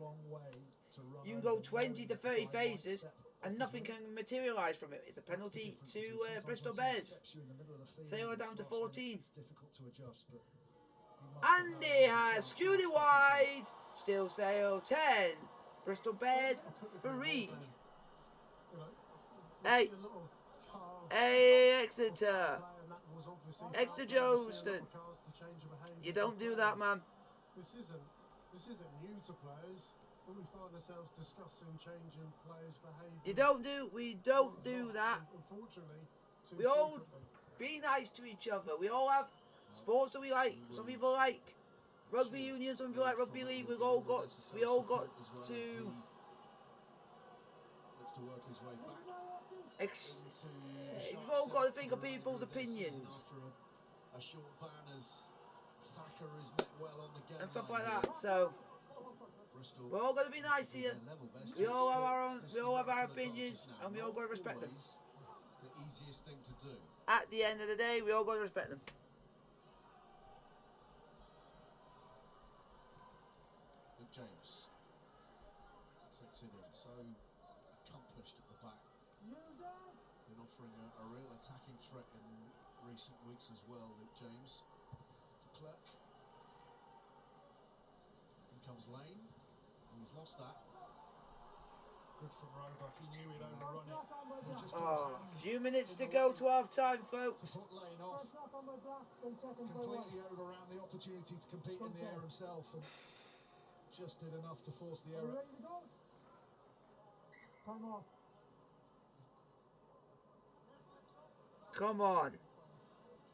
you can go 20 to 30 phases and nothing can materialise from it. It's a penalty to Bristol Bears. Sailor down to 14. Andy has skewed it wide. Still Sale 10. Bristol Bears 3. Hey. Hey, Exeter. Exeter Johnston. You don't do that, man. This isn't new to players, but we find ourselves discussing changing players' behaviour. We don't do that. Unfortunately, too We all frequently. be nice to each other. We all have sports that we like. Some people like rugby union, some people like rugby league. We all got to Looks to work his way back. We've all got to think of people's opinions After a short ban as Thacker is met well on the game and stuff like that. So Bristol we're all got to be nice here. level best. We all have our own. This We all have our is an opinions, advantage now. and we all got to Not respect them. always the easiest thing to do. At the end of the day, we all got to respect them. Luke James takes it in, so accomplished at the back. Been offering a real attacking threat in recent weeks as well, Luke James. To Clerk. In comes Lane. Oh, he's lost that. Good from Roebuck. He knew he'd overrun it. He just Oh, a few minutes to go to half time, to folks. put Lane off. First knock on my block, then second by White. Completely overran the opportunity to compete in the air himself, and just did enough to force the Are you error. ready to go? Time off. Come on.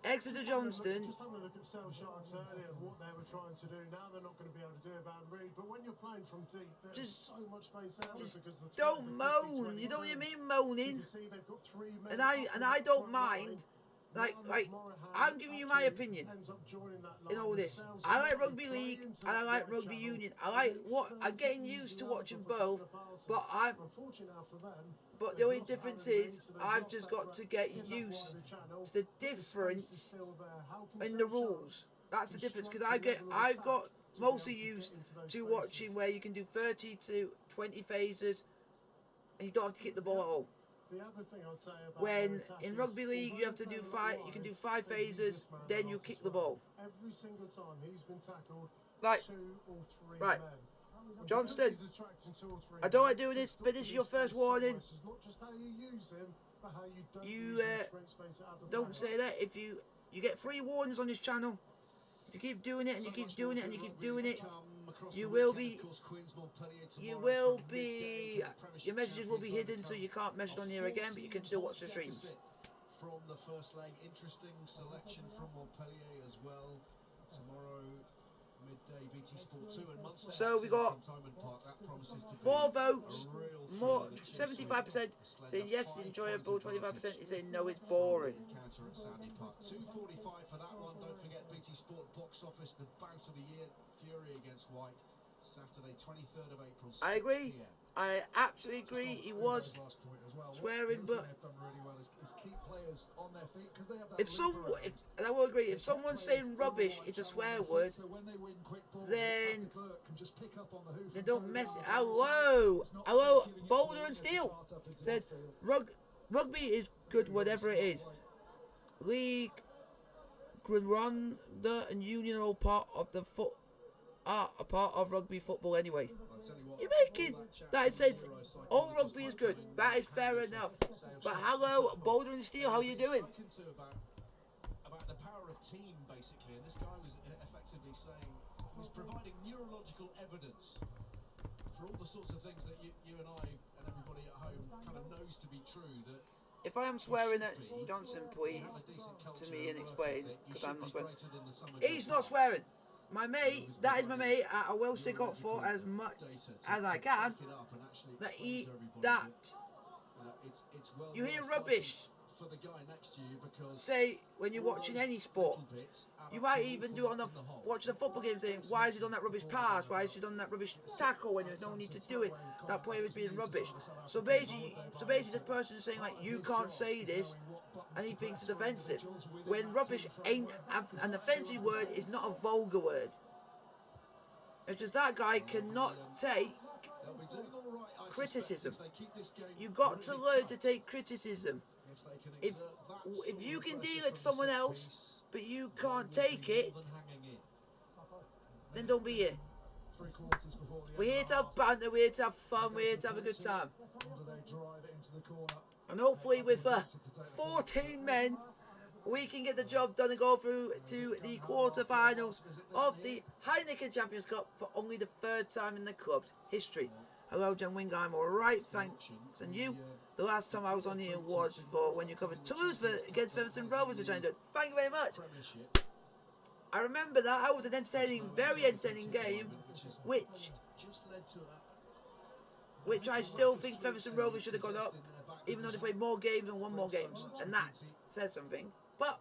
Exeter Johnston. Just having a look at Sale Sharks earlier and what they were trying to do. Now they're not going to be able to do it about Reed. But when you're playing from deep, there's Just- so much space out Just because the don't threat, the moan. 50, You don't hear 20 me You moaning. can see they've got 3 men And up I in the don't front line. mind. Like Morahan I'm giving you my actually opinion ends up joining that in line. all this. Sale's I like got to rugby play league into and I that like right rugby channel. union. I like And what it's I'm getting 30 used to yards watching off both. the passes. But I'm Unfortunate now for them, But they've the only lost difference Aaron Reid, is so they've I've lost just that got threat to get in that used wider channel, to the but space is difference still there. How can in Sale the Sharks rules. That's the difference because construct a level of I've attack got to be mostly able to get used into those to spaces? watching where you can do 30 to 20 phases and you don't have to kick the ball at all. The other thing I'd say about When their attack in is, rugby league you have to although do they're 5, not you can do wide, 5 they use phases, this man a then lot you as kick the well. ball. Every single time he's been tackled, Right. 2 or 3 Right. men. Johnston, He's attracting 2 or 3 I don't like men. doing this, Stop but this is your his first space warning. somewhere. It's not just how you use him, but how you don't You use him to create space at other don't players. say that. If you get 3 warnings on this channel, if you keep doing it and you keep doing it and you keep doing it, you will be, your messages will be hidden, so you can't message on here again, but you can still watch the streams. From the first leg, interesting selection from Montpellier as well. Tomorrow, midday, BT Sport 2 and Munster. So we got Park. That promises to be 4 votes, a real more thrill. 75% saying yes, it's enjoyable, 25% is saying no, it's boring. Encounter at Sandy Park. 2:45 for that one. Don't forget BT Sport box office, the bout of the year, Fury against White, Saturday 23rd of April. I agree. 6 PM. I absolutely agree. He was swearing, but and I will agree, if someone's saying rubbish is a swear word, then don't mess it. Hello, Boulder and Steel said rugby is good, whatever it is. League, Granada and Union are all part of the a part of rugby football anyway. You're making that sense. All rugby is good. That is fair enough. But hello, Boulder and Steel, how are you doing? About the power of team, basically, and this guy was effectively saying he's providing neurological evidence for all the sorts of things that you and I and everybody at home kind of knows to be true. That if I am swearing at Johnson, please to me and explain, because I'm not swearing. He's not swearing. My mate, that is my mate. I will stick up for as much as I can. You hear rubbish. Say when you're watching any sport, you might even do it on watching a football game, saying, "Why has he done that rubbish pass? Why has he done that rubbish tackle when there's no need to do it? That player is being rubbish." So basically, this person is saying like, "You can't say this," and he thinks it's offensive. When rubbish ain't an offensive word, is not a vulgar word. It's just that guy cannot take criticism. You got to learn to take criticism. If you can deal it to someone else, but you can't take it, then don't be here. We're here to have banter, we're here to have fun, we're here to have a good time. And hopefully with 14 men, we can get the job done and go through to the quarter-finals of the Heineken Champions Cup for only the 3rd time in the club's history. Hello, Jamwinga, I'm alright, thanks. And you? The last time I was on here was for when you covered Toulouse against Featherstone Rovers, which I enjoyed. Thank you very much. I remember that. That was an entertaining, very entertaining game, which I still think Featherstone Rovers should have gone up, even though they played more games and won more games, and that says something. But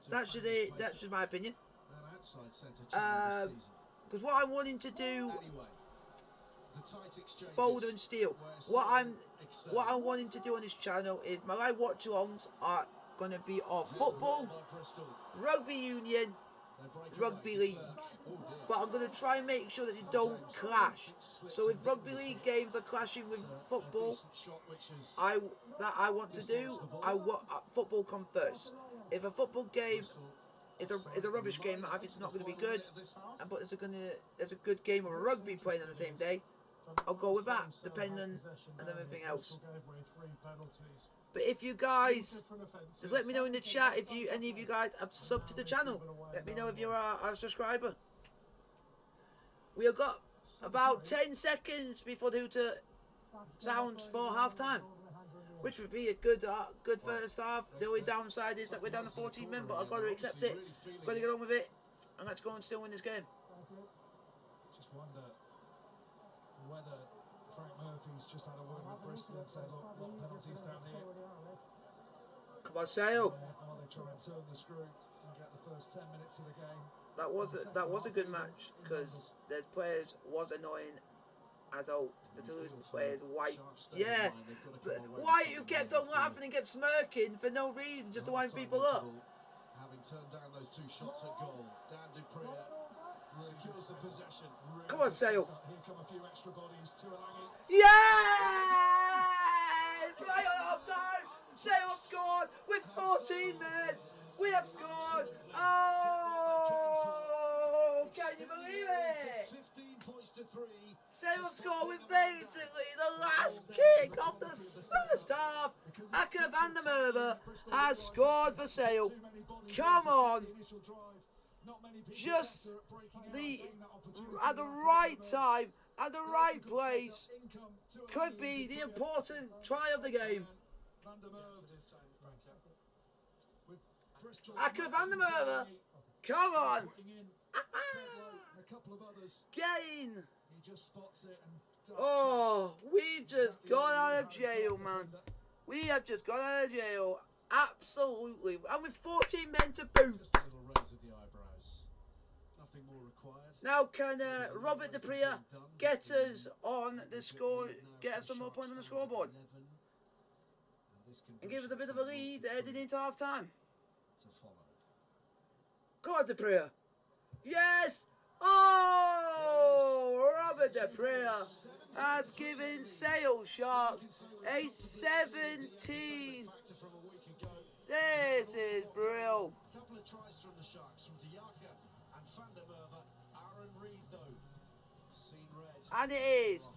that's just my opinion. Because what I'm wanting to do, Boulder and Steel, what I'm wanting to do on this channel is my live watch-alongs are going to be of football, rugby union, rugby league. But I'm going to try and make sure that they don't clash. So if rugby league games are clashing with football, I want to do, football come first. If a football game is a rubbish game, I think it's not going to be good. But there's a good game of rugby playing on the same day, I'll go with that, depending on everything else. But if you guys, just let me know in the chat if any of you guys have subbed to the channel. Let me know if you're a subscriber. We have got about 10 seconds before the hooter sounds for half time, which would be a good first half. The only downside is that we're down to 14 men, but I've got to accept it. Got to get on with it, and let's go and still win this game. Just wonder whether Frank Murphy's just had a word with Bristol and said, look, what penalties down here? Come on, Sale. Are they trying to turn the screw and get the first 10 minutes of the game? That was a good match, because there's players was annoying as old. The Toulouse players, White. Yeah, White, who kept on laughing and kept smirking for no reason, just to wind people up. Having turned down those 2 shots at goal, Dan Dupree secures the possession. Come on, Sale. Here come a few extra bodies to Alangi. Yeah! Right on half time. Sale have scored with 14 men. We have scored. Oh, can you believe it? 15 points Sale score with basically the last kick of the first half. Aka van der Merwe has scored for Sale. Come on. Just at the right time, at the right place. Could be the important try of the game. Aka van der Merwe. Come on. Get in. Oh, we've just got out of jail, man. We have just got out of jail. Absolutely. And with 14 men to boot. Now can Robert De Priya get us on the score, get us some more points on the scoreboard, and give us a bit of a lead heading into half time? Come on, De Priya. Yes! Oh! Robert De Priya has given Sale Sharks a 17. This is brilliant. A couple of tries from the Sharks, from Diaka and van der Merwe. Aaron Reid, though, seen red. And it is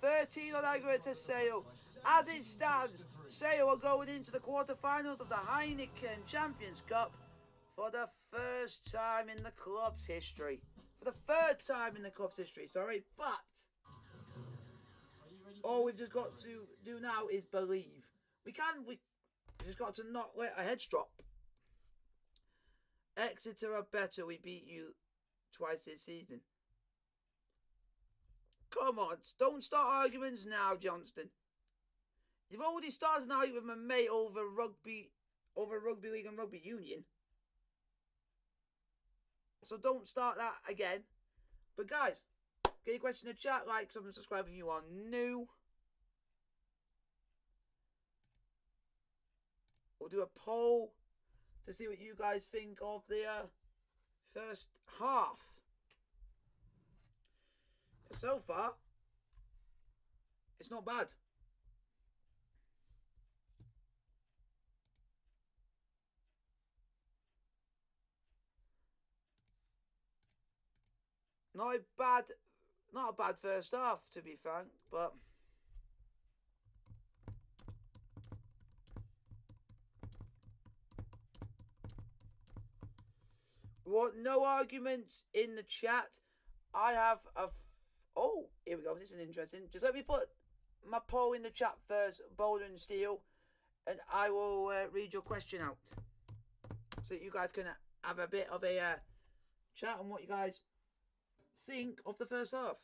26-13 on aggregate to Sale. As it stands, Sale are going into the quarterfinals of the Heineken Champions Cup for the first time in the club's history. For the third time in the club's history, sorry. But all we've just got to do now is believe. We just got to not let our heads drop. Exeter are better. We beat you twice this season. Come on, don't start arguments now, Johnston. You've already started an argument with my mate over rugby league and rugby union. So don't start that again. But guys, get your question in the chat, like, subscribe if you are new. We'll do a poll to see what you guys think of the first half. So far, it's not bad. Not a bad first half, to be frank, but we want no arguments in the chat. I have a oh, here we go. This is interesting. Just let me put my poll in the chat first, Boulder and Steel, and I will read your question out so that you guys can have a bit of a chat on what you guys think of the first half.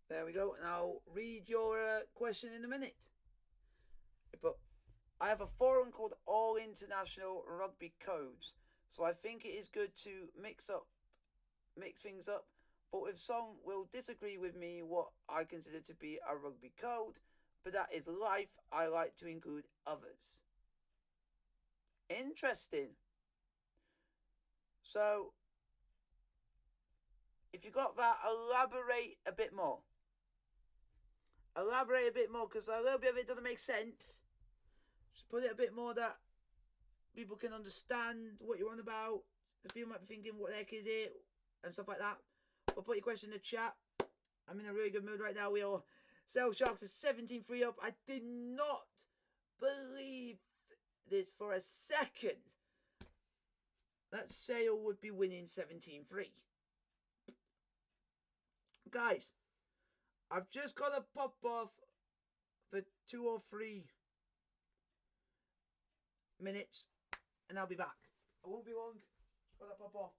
There we go, and I'll read your question in a minute. But I have a forum called All International Rugby Codes, so I think it is good to mix things up. But if some will disagree with me, what I consider to be a rugby code, but that is life. I like to include others. Interesting. So, if you got that, elaborate a bit more. Elaborate a bit more, because a little bit of it doesn't make sense. Just put it a bit more that people can understand what you're on about. Because people might be thinking, what the heck is it? And stuff like that. But put your question in the chat. I'm in a really good mood right now. We are Sale Sharks are 17-3 up. I did not believe this for a second. That Sale would be winning 17-3. Guys, I've just got to pop off for 2 or 3 minutes and I'll be back. I won't be long. Just got to pop off.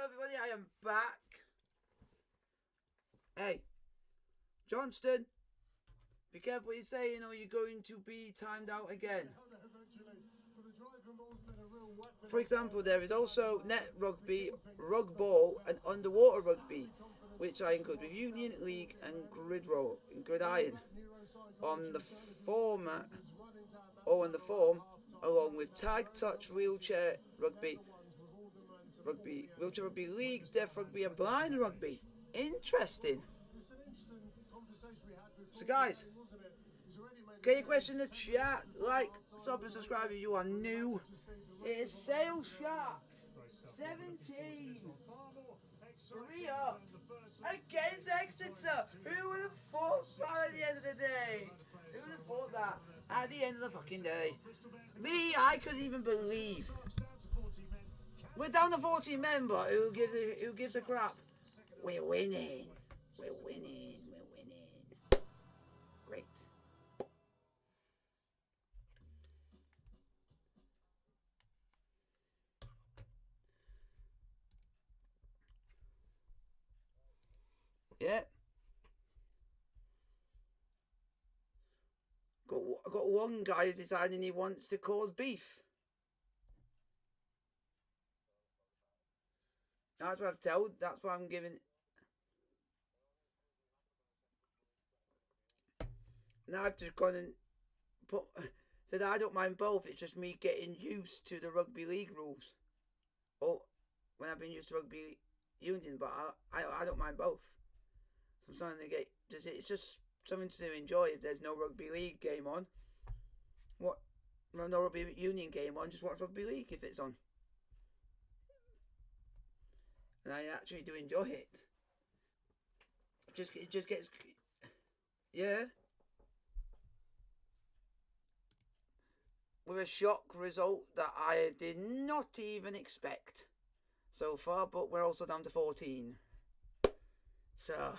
everybody, I am back. Hey, Johnston, be careful what you say, you know, you're going to be timed out again. For example, there is also net rugby, rug ball, and underwater rugby, which I include with Union League and gridiron on the format, or on the form, along with tag, touch, wheelchair rugby, wheelchair rugby league, deaf rugby, and blind rugby. Interesting. So guys, get your question in the chat, like, sub and subscribe if you are new. It is Sale Sharks 17, 3 up against Exeter. Who would have thought that at the end of the day? Who would have thought that at the end of the fucking day? Me, I couldn't even believe. We're down to 14 men, but who gives a crap? We're winning. We're winning. We're winning. Great. Yeah. Got one guy deciding he wants to cause beef. That's what I've told. That's what I'm giving. Now I've just gone and said I don't mind both. It's just me getting used to the rugby league rules. Or when I've been used to rugby union, but I don't mind both. So I'm starting to get. It's just something to enjoy. If there's no rugby league game on, no rugby union game on, just watch rugby league if it's on. And I actually do enjoy it. It just gets, yeah. With a shock result that I did not even expect so far, but we're also down to 14. So,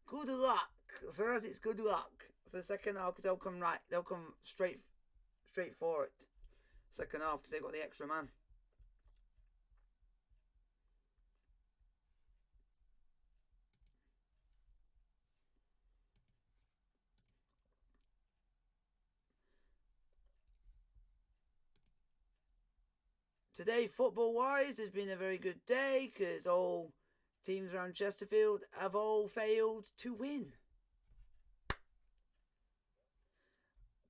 good luck. For us, it's good luck. For the second half, because they'll come straight for it. Second half, because they've got the extra man. Today, football-wise, has been a very good day because all teams around Chesterfield have all failed to win.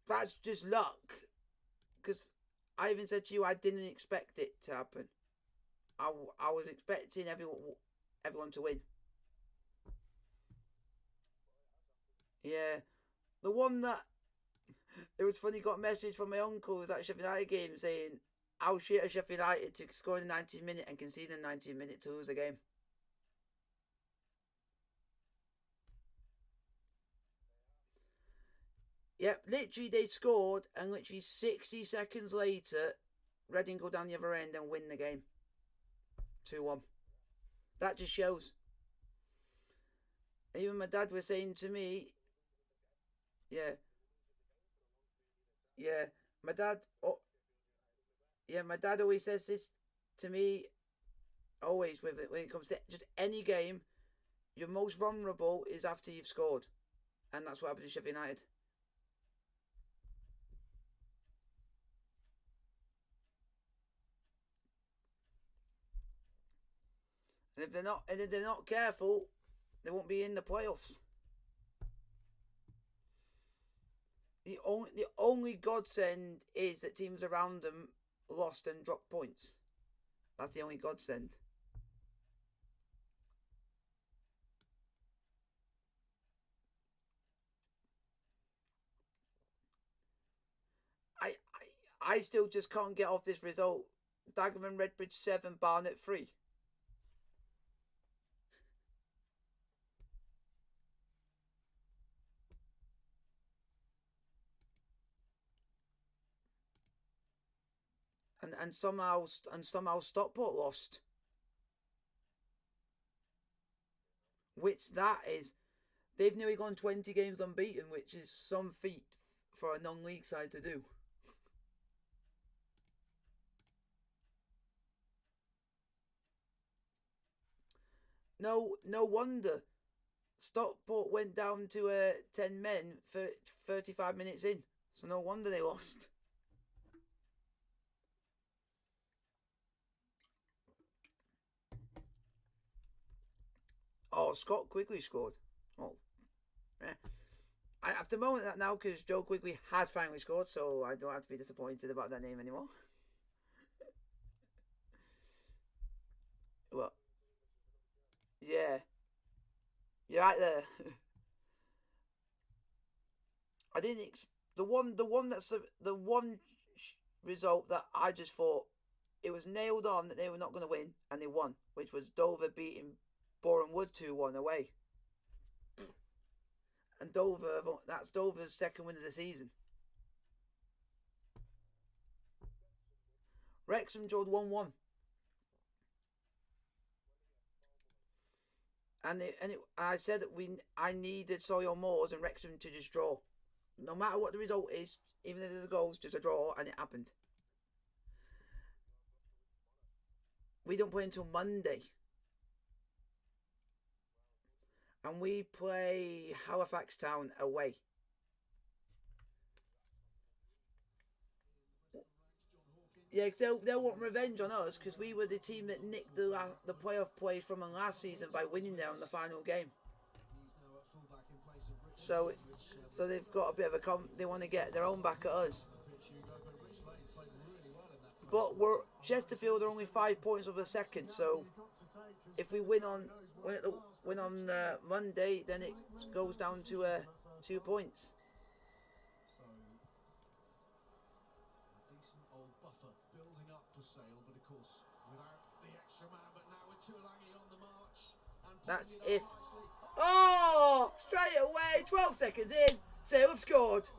That's just luck. Because I even said to you I didn't expect it to happen. I was expecting everyone to win. Yeah. The one that... It was funny, got a message from my uncle who was at Sheffield United game saying... How shit is Sheffield United to score in the 90th minute and concede in the 90th minute to lose the game? Yep, literally they scored and literally 60 seconds later, Reading go down the other end and win the game. 2-1. That just shows. Even my dad was saying to me, yeah, my dad... Yeah, my dad always says this to me, always with it, when it comes to just any game, your most vulnerable is after you've scored. And that's what happened to Sheffield United. And if they're not careful, they won't be in the playoffs. The only godsend is that teams around them lost and dropped points. That's the only godsend. I still just can't get off this result. Dagenham Redbridge 7, Barnet 3. And somehow Stockport lost. Which that is, they've nearly gone 20 games unbeaten, which is some feat for a non-league side to do. No wonder Stockport went down to 10 men for 35 minutes in. So no wonder they lost. Oh, Scott Quigley scored. Oh, yeah. I have to moan at that now because Joe Quigley has finally scored, so I don't have to be disappointed about that name anymore. What? Yeah. You're right there. I didn't. The one result that I just thought it was nailed on that they were not going to win, and they won, which was Dover beating Boreham Wood 2-1 away. And that's Dover's second win of the season. Wrexham drawed 1-1. I said that I needed Sawyer Moores and Wrexham to just draw. No matter what the result is, even if there's a goal, just a draw, and it happened. We don't play until Monday. And we play Halifax Town away. Yeah, they'll want revenge on us because we were the team that nicked the playoff place from them last season by winning there in the final game. So they've got a bit of a they want to get their own back at us. But Chesterfield are only 5 points over second, so if we win on Monday, then it goes down to 2 points. So a decent old buffer building up for Sale, but of course without the extra man. But now with Tuolangi on the march, and that's if. Oh, straight away, 12 seconds in, Sale have scored.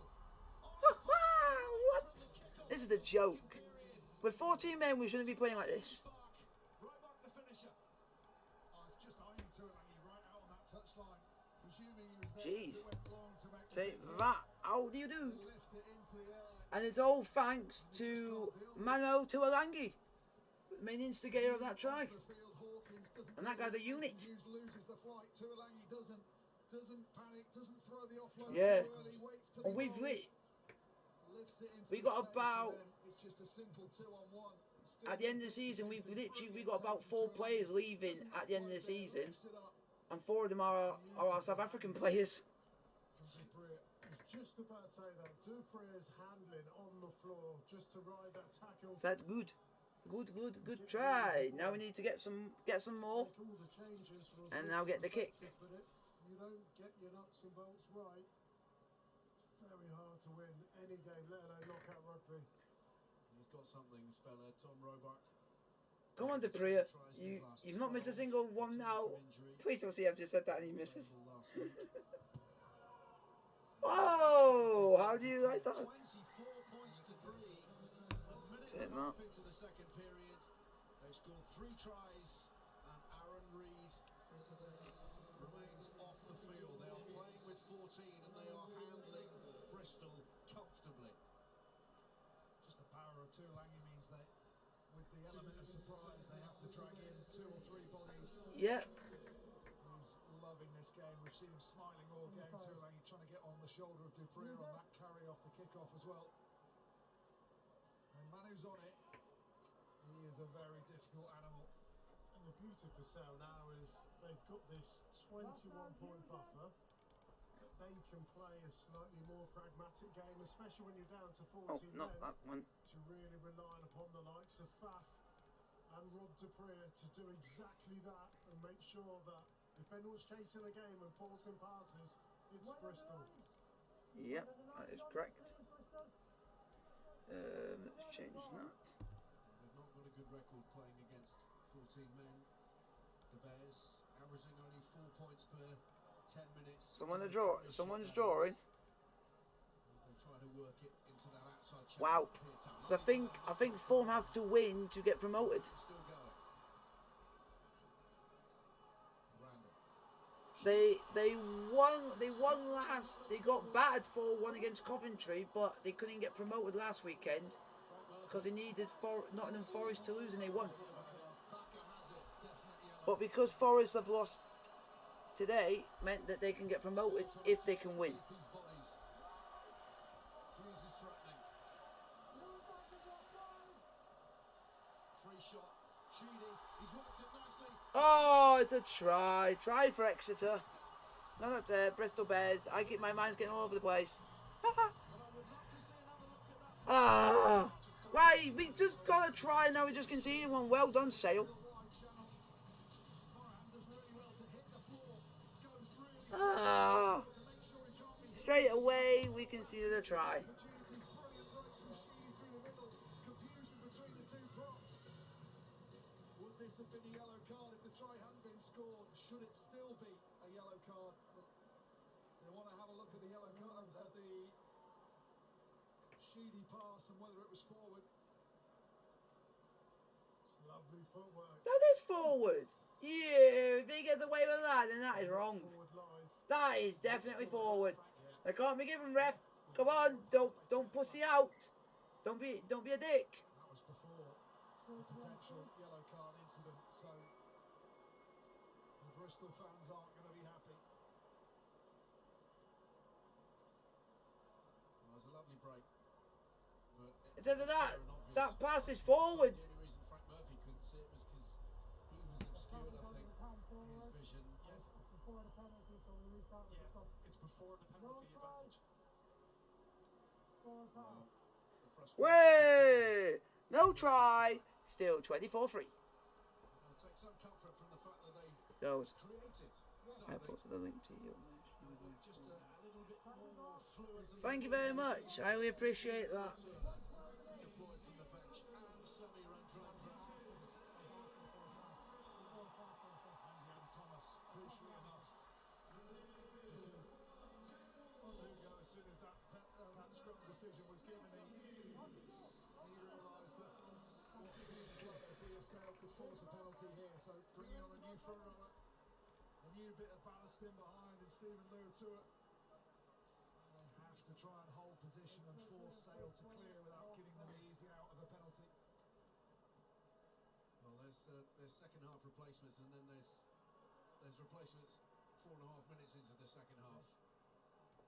What? This is a joke. With 14 men, we shouldn't be playing like this. Jeez. Take that. How do you do? And it's all thanks to Mano Tuolangi, the main instigator of that try. And that guy's a unit. Yeah. And we got about, at the end of the season, we got about 4 players leaving at the end of the season, and 4 of them are our South African players. Just about to say that Dupre's handling on the floor just to ride that tackle. So that's good. Good try. Now we need to get some more, and now get the kick. If you don't get your nuts and bolts right, it's very hard to win any game, let alone knockout rugby. He's got something, speller, Tom Roebuck. Come on, Dupree. You've not missed a single one now. Please don't see I've just said that and he misses. Oh, how do you like that? 24 points to 3. Take that. Into the second period, they scored 3 tries, and Aaron Reid remains off the field. They are playing with 14, and they are handling Bristol comfortably. Just the power of Tuolangi means that with the element of surprise, they have to drag in 2 or 3 bodies. Yeah. He's loving this game. We've seen him smiling all game. Tuolangi trying to get on the shoulder of Dupree on that carry off the kickoff as well. And Manu's on it. He is a very difficult animal. And the beauty for Sale now is they've got this 21-point buffer. They can play a slightly more pragmatic game, especially when you're down to 14 not men, that one. to really rely upon the likes of Faf and Rob Dupree to do exactly that and make sure that if anyone's chasing the game and forcing passes, it's Bristol. Yep, that is correct. Let's change that. They've not got a good record playing against 14 men. The Bears averaging only 4 points per 10 minutes. Someone's drawing. They try to work it into that outside channel. Wow. So I think Fulham have to win to get promoted. Still going. They won last. They got battered 4-1 against Coventry, but they couldn't get promoted last weekend because they needed Nottingham Forest to lose, and they won. But because Forest have lost today, meant that they can get promoted if they can win. Oh, it's a try. Try for Exeter. No, not Bristol Bears. My mind's getting all over the place. Ah, right. We just got to try. Now we just conceded one. Well done, Sale. Ah, straight away we conceded a try. Would this have been a yellow card if the try hadn't been scored? Should it still be a yellow card? They want to have a look at the yellow card, the Sheedy pass and whether it was forward. It's lovely footwork. That is forward. Yeah, if he gets away with that, then that is wrong. That is definitely forward. They can't be given, ref. Come on, don't pussy out. Don't be a dick. That was before the potential yellow card incident, so the Bristol fans aren't going to be happy. Well, it was a lovely break. Instead of that pass is forward. The only reason Frank Murphy couldn't see it was because he was obscured, I think, his vision. Yes, it's before the penalty, so we restart with the stop. It's before the penalty advantage. Forward pass. Way! No try. Still 24-3. I'll take some comfort from the fact that they Goes. created I something. put the link to you. Just a little bit more fluid than Thank you very much. I really appreciate that. deployed from the bench. And Sammy Randrandra. And Thomas, crucially enough, because Lugo, as soon as that scrum decision was given, he realised that what could be the player be of Sale could force a penalty here. So bringing on a new front runner, a new bit of ballast in behind, and Stephen Lew to it. They have to try and hold position and force Sale to clear without giving them the easy out of a penalty. Well, there's second half replacements, and then there's replacements 4.5 minutes into the second half.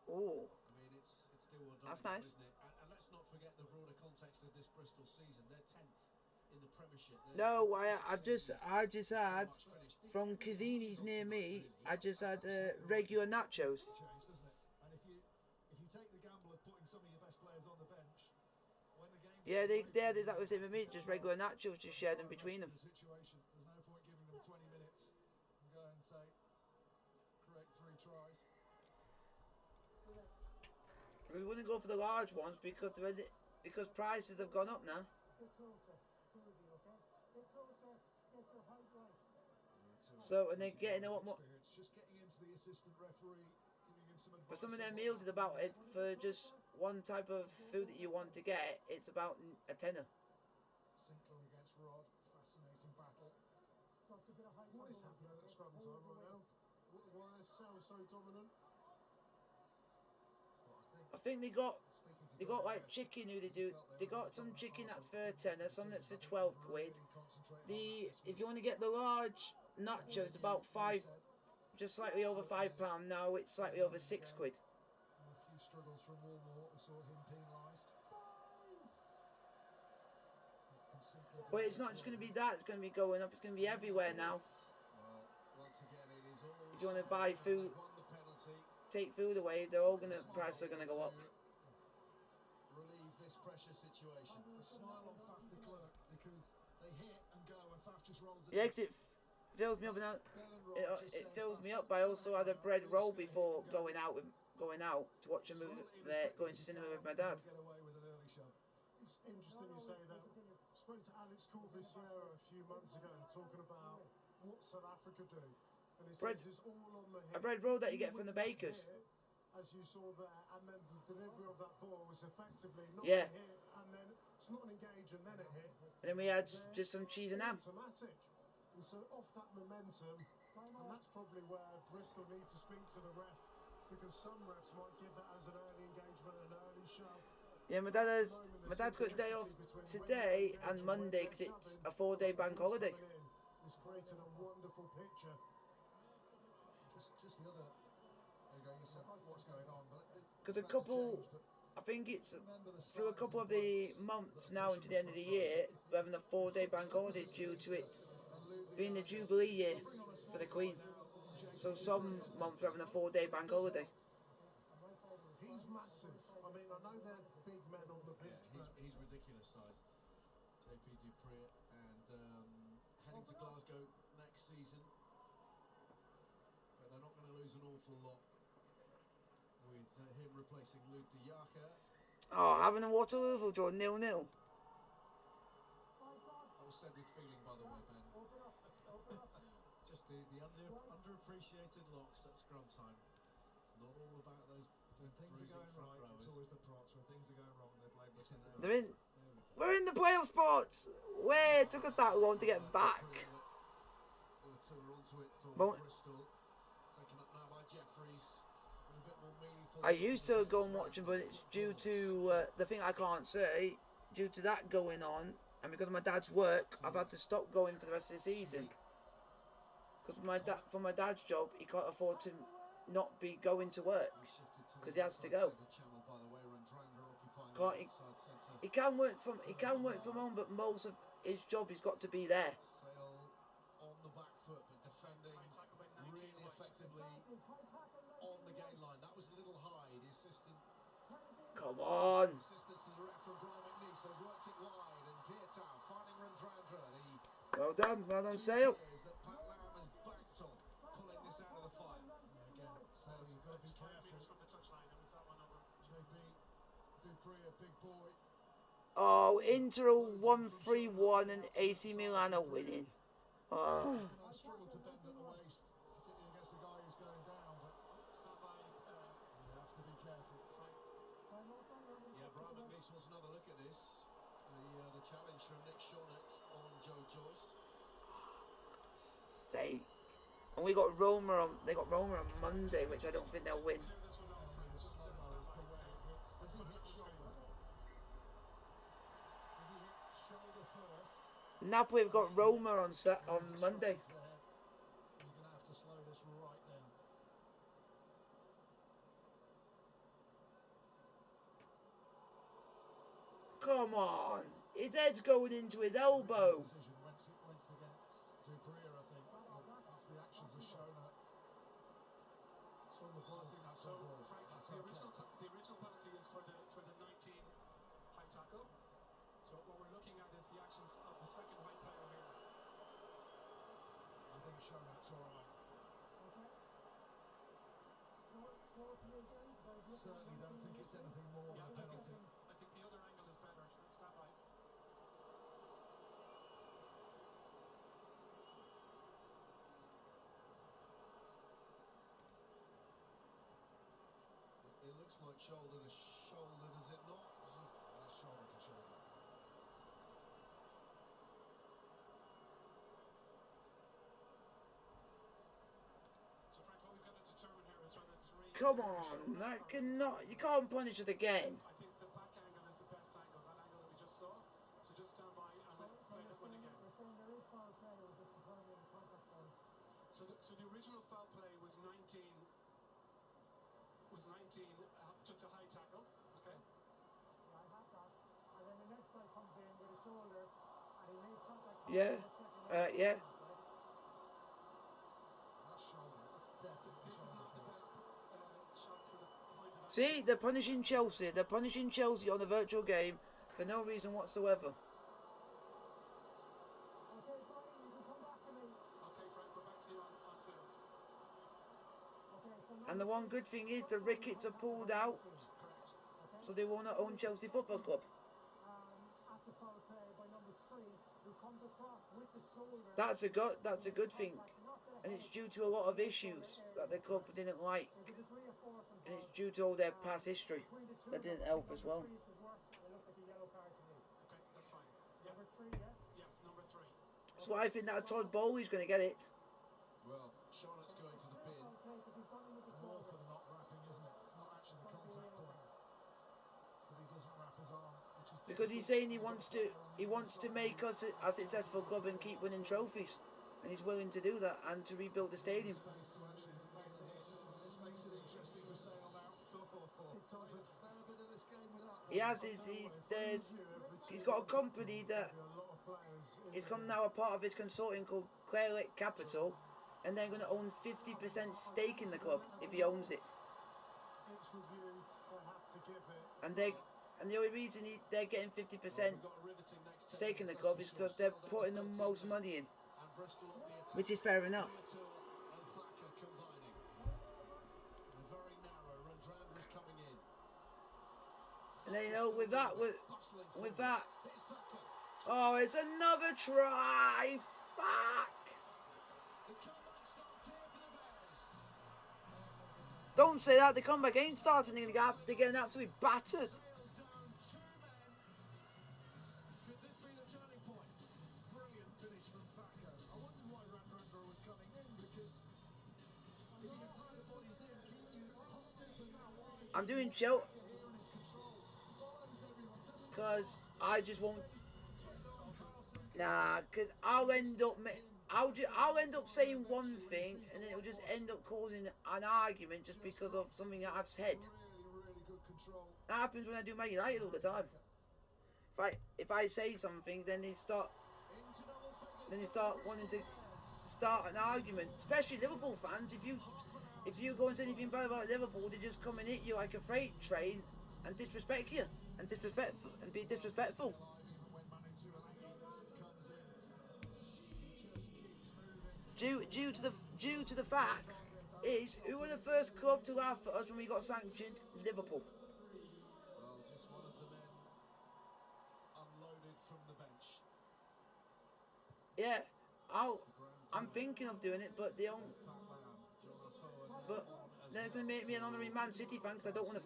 Oh, I mean, it's still well done, That's nice. isn't it? And let's not forget the broader context of this Bristol season. They're 10th in the Premiership. no, I just had from Cazzini's near me. I just had regular nachos. Change, doesn't it? And if you take the gamble of putting some of your best players on the bench, when the game Yeah, they had exactly the same with me. Just regular nachos, just shared in between them. the situation, there's no point giving them 20 minutes and go and say correct 3 tries. We wouldn't go for the large ones because prices have gone up now. Get closer, two of you, okay? Get closer, get your height right. So and they're getting a lot more. Experience, just getting into the assistant referee, giving him some advice. For some of their meals, it's about it. For just one type of food that you want to get, it's about a tenner. Sinclair against Rod, fascinating battle. Just a bit of height. What is happening at scrum time right now? Why is Sale so dominant? I think they got like chicken. Who they do? They got some chicken that's for a tenner, some that's for 12 quid. If you want to get the large nachos, about just slightly over £5. Now it's slightly over 6 quid. And a few struggles from Walmart, we saw him penalised. But it's not just going to be that. It's going to be going up. It's going to be everywhere now. Well, once again, it is all If you want to buy food, won the penalty. take food away, they're all going to prices are going to go up. Relieve this pressure situation. A smile on Faf de Klerk because they hit and go and Faf just rolls it. The exit fills me up now. It fills me up. But I also had a bread roll before going out to watch a movie, going to cinema with my dad. Get away with an early shot. It's interesting you say that. Spoke to Alex Corbisier a few months ago talking about what South Africa do. And he Bread- says it's all on the hit. A bread roll that you get from the bakers. As you saw there, and then the delivery of that ball was effectively not Yeah. a hit, and then it's not an engage, and then it hit. And then we had just some cheese and ham. Automatic. And so off that momentum, and that's probably where Bristol need to speak to the ref, because some refs might give that as an early engagement, an early shove. Yeah, my dad's got a day off today and Monday because it's a 4-day bank holiday. It's creating a wonderful picture. Just the other. There you go. You said what's going on, but Because a couple, I think it's through a couple of the months now into the end of the year, we're having a 4-day bank holiday due to it being the Jubilee year for the Queen. So some months we're having a 4-day bank holiday. He's massive. I mean, I know they're big men on the pitch, Yeah, but he's ridiculous size. JP Dupree, and heading to Glasgow next season. But they're not going to lose an awful lot with him replacing Luke de Jager. Oh, having a Waterloo draw 0-0. That was said with feeling, by the way, Ben. Just the underappreciated locks at scrum time. It's not all about those. When things are going right, it's always the props. When things are going wrong, they blame the centre. We're in the playoff spots. Where it took us that long to get back. But Bristol, taken up now by Jeffries. A bit more meaningful. I used to go and watch them, but it's due to the thing I can't say. Due to that going on, and because of my dad's work, I've had to stop going for the rest of the season. Because for my dad's job, he can't afford to not be going to work because he has to go. He can work from home, but most of his job he's got to be there. Sale on the back foot, but defending really effectively on the gain line. That was a little high. The assistant. Come on. Assistance to the ref from Brian McNeice. They worked it wide, and Pietau finding Randrandra. Well done, Sale. That Pat Lam has banked on, pulling this out of the fire. Again, Sale, you've got to be careful. JP Dupree, a big boy. Oh, Inter 1-3-1 and AC Milan are winning. Oh. I struggle to bend at the waist, particularly against the guy who's going down, but you have to be careful. Yeah, Brian McNeice wants another look at this. The challenge from Nick Shawnet on Joe Joyce. Sake. And they got Roma on Monday, which I don't think they'll win. Napoli have got Roma on Monday. You're going to have to slow this right then. Come on. His head's going into his elbow. Decision went against Dupree, I think. Once the actions are shown at on the ball. That's So, on ball. Frank, That's the okay. original penalty is for the 19 high tackle. So what we're looking at is the actions of the second white player here. I think shown it's all right. Certainly don't think it's anything more than a penalty. I think the other angle is better. Stand by. It looks like shoulder to shoulder, does it not? That's shoulder to shoulder. So, Frank, what we've got to determine here is whether three. Come on. You can't punish us again. I think the back angle is the best angle, that angle that we just saw. So just stand by and we'll play that one again. So the original foul play was 19, just a high tackle, okay? Yeah, I have that. And then the next guy comes in with a shoulder and he makes contact. Yeah. Yeah. That's shoulder. That's definitely This is shoulder not the first. best shot for the point of that. See, they're punishing Chelsea. They're punishing Chelsea on a virtual game for no reason whatsoever. Okay, Brian, you can come back to me. Okay, Frank, we're back to you on field. Okay, so now And the one good thing is the Ricketts are pulled out, Correct. so they won't own Chelsea Football Club. at the foul play by number 3, who comes across with the shoulder. That's a good thing. And it's due to a lot of issues that the club didn't like. There's a degree of force and And it's due to all their past history that didn't help as well. Number 3 is the worst, and it looks like a yellow card to me. Okay, that's fine. Number 3, yes? Yes, number 3. So I think that Todd Bowley's going to get it. Well, Charlotte's going to the bin. Okay, because he's gone in with the More shoulder. for the not wrapping, isn't it? It's not actually the contact point. It's that he doesn't wrap his arm, which is Because he's saying he wants to make us a successful club and keep winning trophies. and he's willing to do that and to rebuild the stadium. Space to actually make the hit. This makes it interesting for Sale now. It does a fair bit of this game without. He has he's got a company that is come now a part of his consortium called Credit Capital, and they're going to own 50% stake in the club if he owns it. It's reviewed, they have to give it. And the only reason they're getting 50% stake in the club is because they're putting the most money in, which is fair enough. And then, you know, with that, oh, it's another try. Fuck. Don't say that. The comeback ain't starting. They're getting absolutely battered. I'm doing chill because I just won't. Nah, because I'll end up saying one thing and then it'll just end up causing an argument just because of something that I've said. That happens when I do Man United all the time. If I say something, then they start wanting to start an argument. Especially Liverpool fans. If you go and say anything bad about Liverpool, they just come and hit you like a freight train and disrespect you and be disrespectful. Due to the facts is who were the first club to laugh at us when we got sanctioned? Liverpool. Well, just one of the men unloaded from the bench. Yeah, I'm thinking of doing it, but then it's gonna make me an honorary Man City fan because I don't want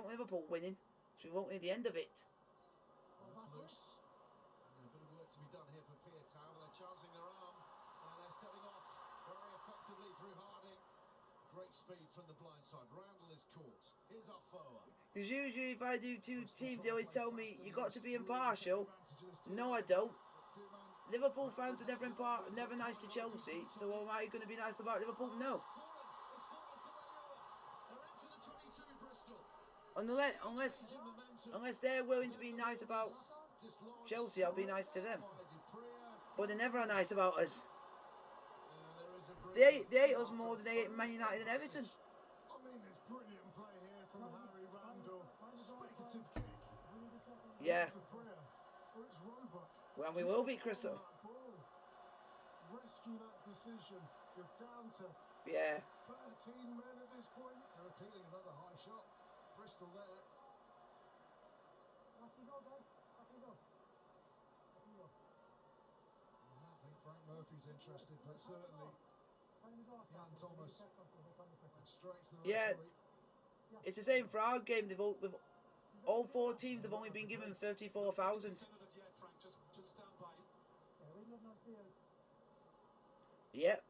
Liverpool winning, so we won't hear the end of it. It's loose. A bit of work to be done here for Pietau, but they're chancing their arm. They're setting off very effectively through Harding. Great speed from the blind side. Randall is caught. Here's Afoa. Because usually if I do two teams, they always tell me you got to be impartial. No, I don't. Liverpool fans are never nice to Chelsea. So am I going to be nice about Liverpool? No. Unless they're willing to be nice about Chelsea, I'll be nice to them. But they're never nice about us. They hate us more than they hate Man United and Everton. I mean, it's brilliant play here from Harry Randall. Speculative kick. Yeah. Or it's Roebuck. Well, we will beat Crystal. Rescue that decision. You're down to 13 men at this point. They're appealing another high shot. Bristol there. Back you go, guys. Back you go. I don't think Frank Murphy's interested, but certainly Jan Thomas went straight to the referee. It's the same for our game. All four teams have only been given 34,000. Yep,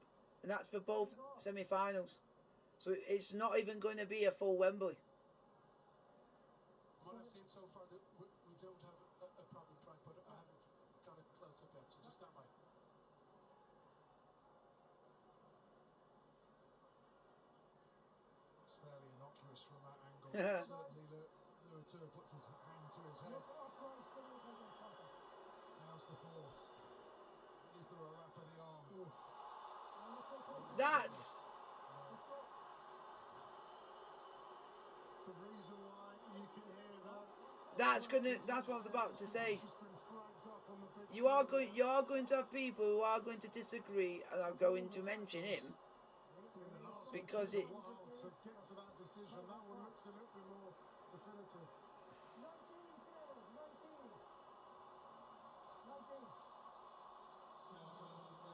and that's for both semi-finals. So it's not even going to be a full Wembley. What I've seen so far, we don't have a problem, Frank, but I haven't got it close up yet, so just stand by. It's fairly innocuous from that angle. Certainly, Luatua puts his hand to his head. How's the force? Is there a wrap of the arm? That's The reason why you can hear that. that's what I was about to say. You are going to have people who are going to disagree and are going to mention him because it's. To get to that decision, that one looks a little bit more definitive.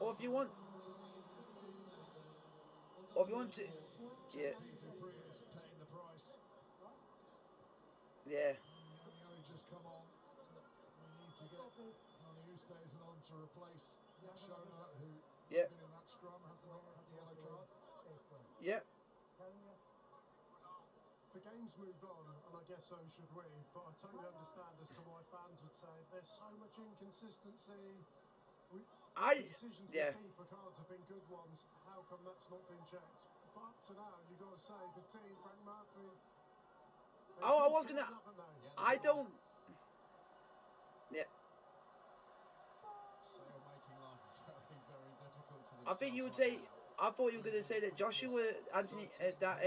19. Or if you want to, yeah. Paying the price. Yeah. Only just come on. We need to get Naniustes on to replace Shona, who been in that scrum, had the yellow card. Yeah. The game's moved on, and I guess so should we, but I totally understand as to why fans would say there's so much inconsistency. decisions yeah. the team for cards have been good ones. How come that's not been checked? But up to now, you've got to say the team, Frank Murphy. Oh, I was gonna. I don't. Yeah. Sale making life very, very difficult for I think you would themselves say. right now. I thought you were gonna say that Joshua Anthony that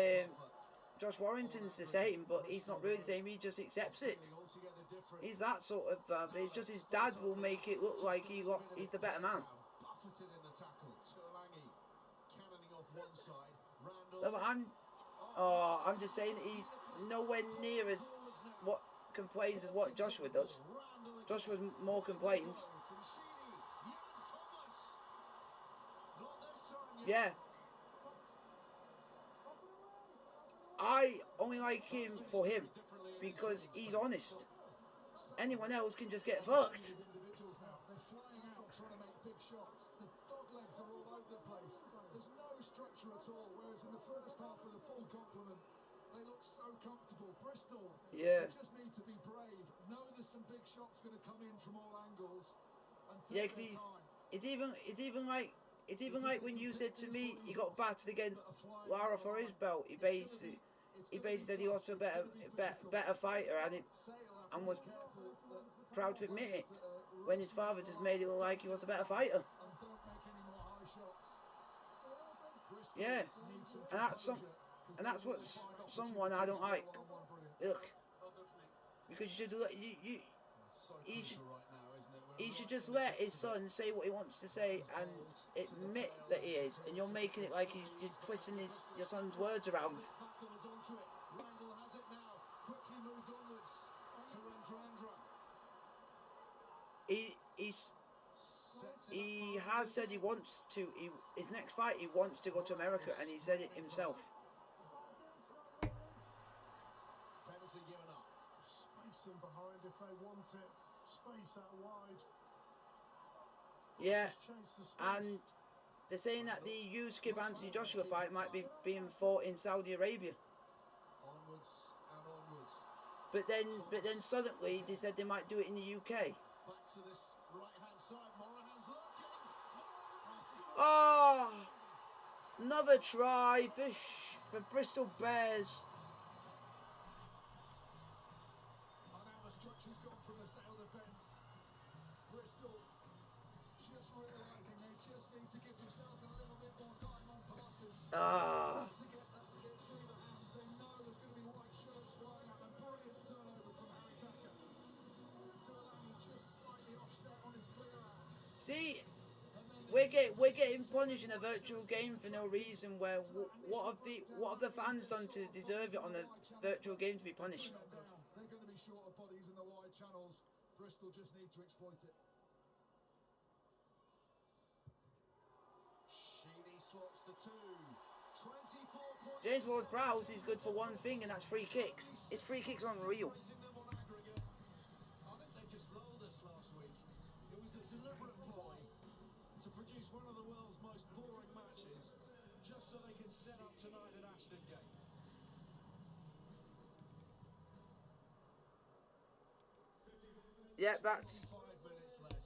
Josh Warrington's the same, but he's not really the same. He just accepts it. He's that sort of. But it's just his dad will make it look like he's the better man. Buffeted in the tackle. Tuolangi cannoning off one side. No, but I'm just saying that he's nowhere near as what complains as what Joshua does. Joshua's more complains. Yeah. I only like him for him because he's honest. Anyone else can just get fucked. They're flying out trying to make big shots. The dog legs are all over the place. There's no structure at all. Whereas in the first half of the full complement, they look so comfortable. Bristol, yeah. They just need to be brave. Know there's some big shots going to come in from all angles. Yeah, because it's even like when you said to me he got battered against Lara for his belt. He basically said he was a better fighter and was proud to admit it when his father just made it look like he was a better fighter. Yeah, and that's what someone I don't like. Look, because he should just let his son say what he wants to say and admit that he is. And you're making it like you're twisting your son's words around. He has said he wants to. His next fight, he wants to go to America, and he said it himself. Penalty given up. Space them behind if they want it. Space out wide. Yeah, and they're saying that the USKIP Anthony Joshua fight might be being fought in Saudi Arabia. Onwards and onwards. But then suddenly they said they might do it in the UK. Back to this right-hand side. Morahan's looking. Oh, another try for Bristol Bears. And now the structure's gone from the Sale defence. Bristol just realising they just need to give themselves a little bit more time on passes. To get through the hands. They know there's going to be white shirts flying at them. Brilliant turnover from Heineken. Tuolangi just slightly offset on his clear out. See, we're getting punished in a virtual game for no reason. Where what have the fans done to deserve it on a virtual game to be punished? They're going to be short of bodies in the wide channels. Bristol just need to exploit it. Sheedy slots the two. 24 points. James Ward-Prowse is good for one thing, and that's free kicks. His free kicks are unreal. I think they just lulled us last week. It was a deliberate ploy to produce one of the world's most boring matches, just so they could set up tonight at Ashton Gate. Yeah, that's. 5 minutes left.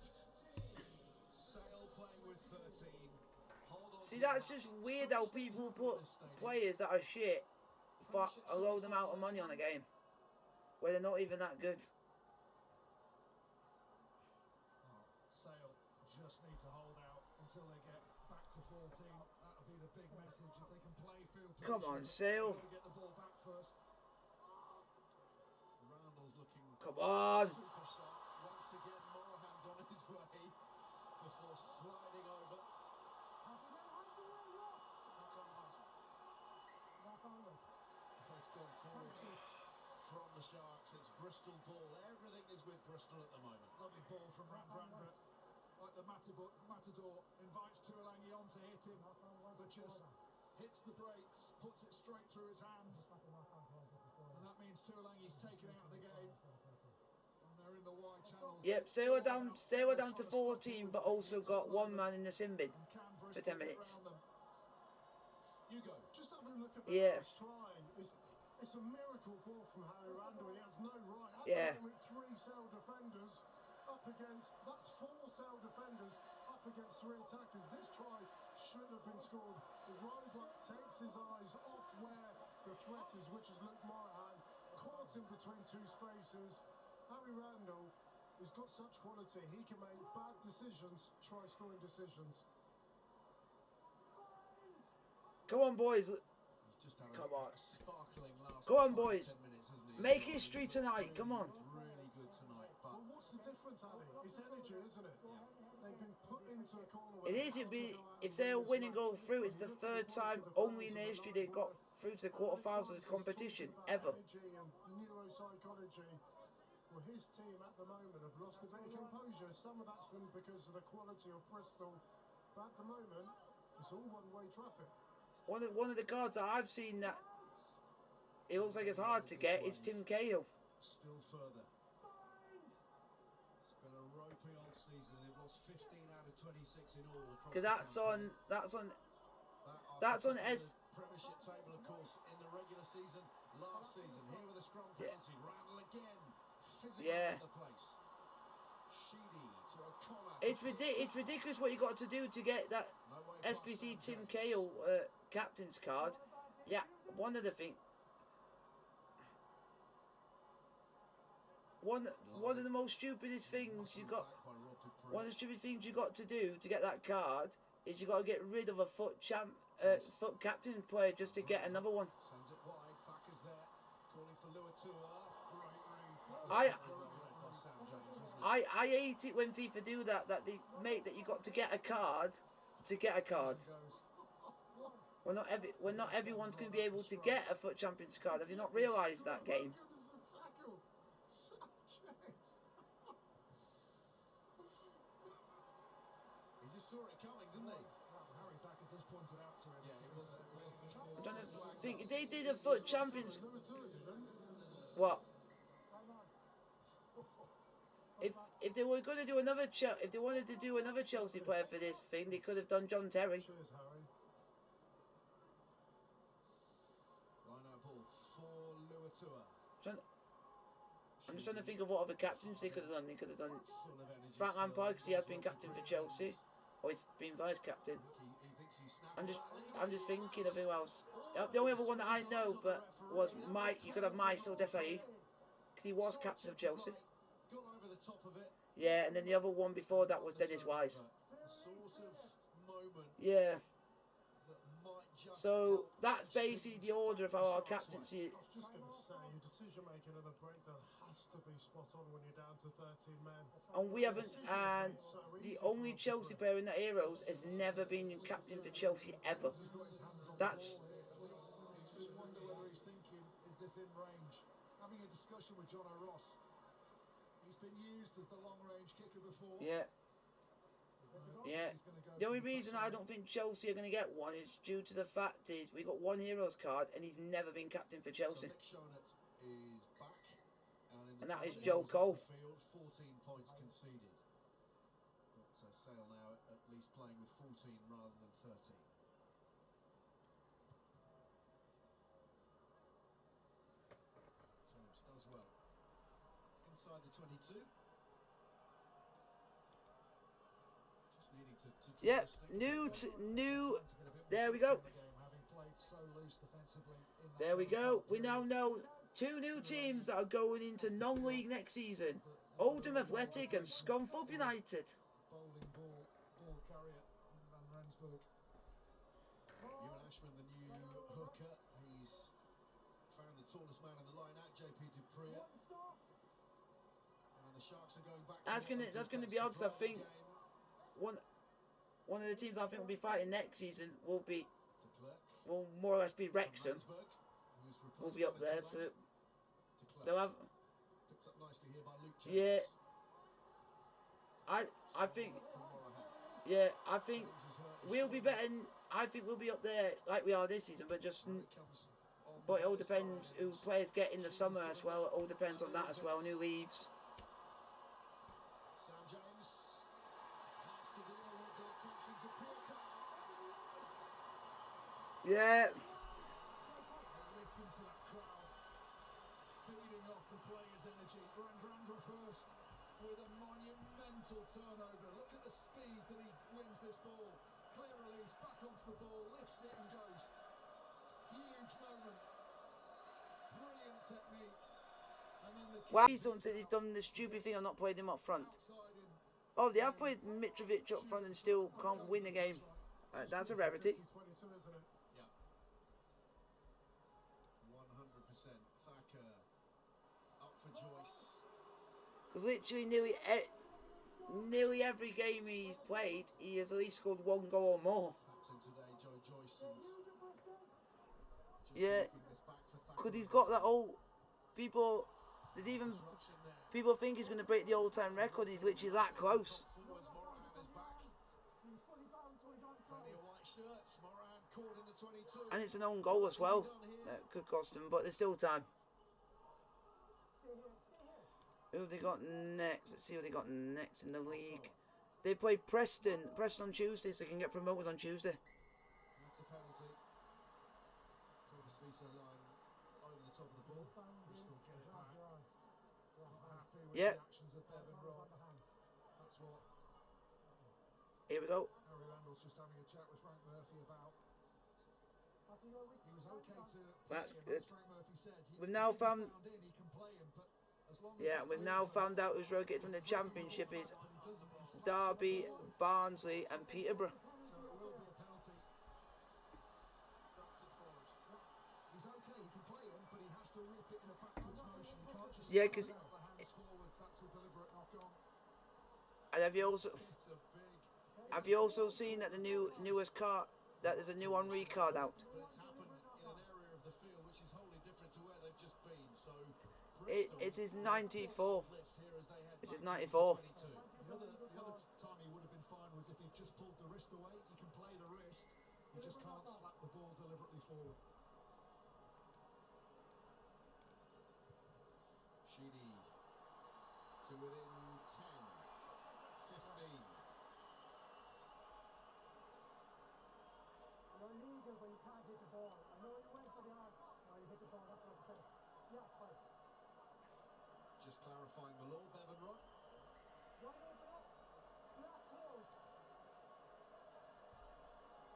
Sale playing with 13. Hold on. See, that's just weird how people put players that are shit for a load amount of money on a game where they're not even that good. Sale just need to hold out until they get back to 14. That'll be the big message. If they can play field position, Come on, Sale. get the ball back first. Randall's looking. Come on. Super shot. Once again, Morahan's on his way before sliding over. It's gone forward from the Sharks. It's Bristol ball. Everything is with Bristol at the moment. Lovely ball from Randrandra. Like the Matador invites Tuolangi on to hit him, but just hits the brakes, puts it straight through his hands. And that means Tuolangi's taken out of the game. And they're in the wide channels. Yep, Sailor down to 14, but also got one man in the sin bin for 10 minutes. You go. Just having a look at Yeah. first try. It's a miracle ball from Harry Randall. He has no right. Yeah. With 3 Sale defenders up against, that's 4 Sale defenders up up against three attackers. This try shouldn't have been scored. The Roebuck takes his eyes off where the threat is, which is Luke Morahan, caught in between two spaces. Harry Randall has got such quality. He can make bad decisions, try scoring decisions. Come on, boys. He's just had Come on. a sparkling last Go on, 5 to boys. 10 minutes, hasn't he? Make He's history tonight. Come on. really good tonight, but Well, what's the difference, Addy? It's energy, isn't it? They've been put into a corner. It is. If they'll win and go through, it's the third time only in their history they've got through to the quarterfinals of this competition ever. Energy and neuropsychology. Well, his team at the moment have lost a bit of composure. Some of that's been because of the quality of Bristol, but at the moment, it's all one-way traffic. One of the cards that I've seen that it looks like it's hard to get is Tim Cahill. still further. It's been a ropey old season. They've lost 15 out of 26 in all. Because that's on Premiership table, of course, in the regular season last season. Here with a scrum penalty, Randall again, physical on the place. Sheedy to O'Connor. It's ridiculous what you got to do to get that SPC Tim Cahill captain's card. Yeah, one of the most stupidest things you got. One of the stupid things you got to do to get that card is you got to get rid of a foot captain player just to get another one. Sends it wide, Facker's there, calling for Luatua. Great read. I hate it when FIFA do that. That they make that you got to get a card to get a card. Well, not everyone's going to be able to get a foot champions card. Have you not realised that, game? He just saw it coming, didn't he? Harry Thacker just pointed out to him. Yeah, it was I'm trying to think. If they did a foot champions, what? If they were going to do another if they wanted to do another Chelsea player for this thing, they could have done John Terry. Cheers, Harry. Rhino ball for Luatua. I'm just trying to think of what other captains they could have done. They could have done Frank Lampard because he has been captain for Chelsea, or he's been vice captain. I'm just thinking of who else. The only other one that I know, but was you could have Maisel Desailly because he was captain of Chelsea. Got over the top of it. Yeah, and then the other one before that was Dennis Wise. Sort of moment. Yeah. That might just So that's basically the order of how our captaincy. I was just going to say, your decision making at the breakdown has to be spot on when you're down to 13 men. And we haven't, and the only Chelsea player in that Euros has never been captain for Chelsea ever. That's. You just wonder whether he's thinking, is this in range? Having a discussion with John O'Ross. He's been used as the long-range kicker before. Yeah. Yeah. The only reason I don't think Chelsea are going to get one is due to the fact is we got one Heroes card and he's never been captain for Chelsea. Nick Shonett is back. And that is Joe Cole. Field, 14 points conceded. But Sale now at least playing with 14 rather than 13. James does well. Inside the 22. Just needing to Yeah, stick. new. There we go. There we go. We now know 2 new teams that are going into non-league next season. Oldham Athletic and Scunthorpe United. Bowling ball carrier Van Rensburg. Ewan Ashman, the new hooker. He's found the tallest man in the line out, JP Dupree. And the Sharks are going back. That's gonna be odd because I think one of the teams I think will be fighting next season will more or less be Wrexham. Will be up there, so they'll have. Picked up nicely here by Luke Yeah. James. I think. Yeah, I think we'll be better. I think we'll be up there like we are this season, but just. But it all depends who players get in the summer as well. It all depends on that as well, and who leaves. Sam James has to deal with the attention to Porter. Yeah. Listen to that crowd feeding off the players' energy. Randrandra first. with a monumental turnover. Look at the speed that he wins this ball. Clear release, back onto the ball, lifts it and goes. Huge moment. Brilliant technique. And then the Well, he's done, they've done the stupid thing of not playing him up front. Oh, they have played Mitrovic up front and still can't win the game. That's a rarity. 22, isn't it? Yeah. 100%. Thacker up for Joyce. Because literally nearly every game he's played, he has at least scored one goal or more. Captain today, Joe Joyce. And just Yeah, looking this back for Thacker. because he's got that old people. There's even Disruption there. people think he's going to break the all-time record. He's literally that close, Forwards, Moran is back. He was fully bound, so he's on Plenty toes. of white shirts. Moran caught in the 22. and it's an own goal as well. That could cost him, but there's still time. Stay here, stay here. Who have they got next? Let's see what they got next in the league. They play Preston on Tuesday, so they can get promoted on Tuesday. That's a penalty. Corpus Visa line over the top of the ball. Bristol get it back. Not happy with Yeah. the actions of Bevan Rod. That's what Here we go. Harry Randall's just having a chat with Frank Murphy about. He was okay to play That's him, good. as Frank Murphy said. We've now found. In, he can play him, but as long as Yeah, we've now found out who's relegated from the Championship is Derby, Barnsley, and Peterborough. So it will be a penalty. Snaps it forward. He's okay, he can play him, but he has to rip it in a backwards motion. He can't just Yeah, slap 'cause it out the hands forwards. That's a deliberate knock on. And have you also It's a big, have you also seen that the newest card that there's a new Henri card out? but it's happened in an area of the field which is wholly different to where they've just been. So It's his 94. lift here as they head It's his back to 94. 22. The other time he would have been fine was if he just pulled the wrist away. He can play the wrist, he just can't slap the ball deliberately forward. Sheedy to within 10, 15. You're legal, but you can't hit the ball. I know you went for the arm. No, you hit the ball. That's what I said. Yeah, fine. Just clarifying the law, Bevan Rod. Wide open up. Not close.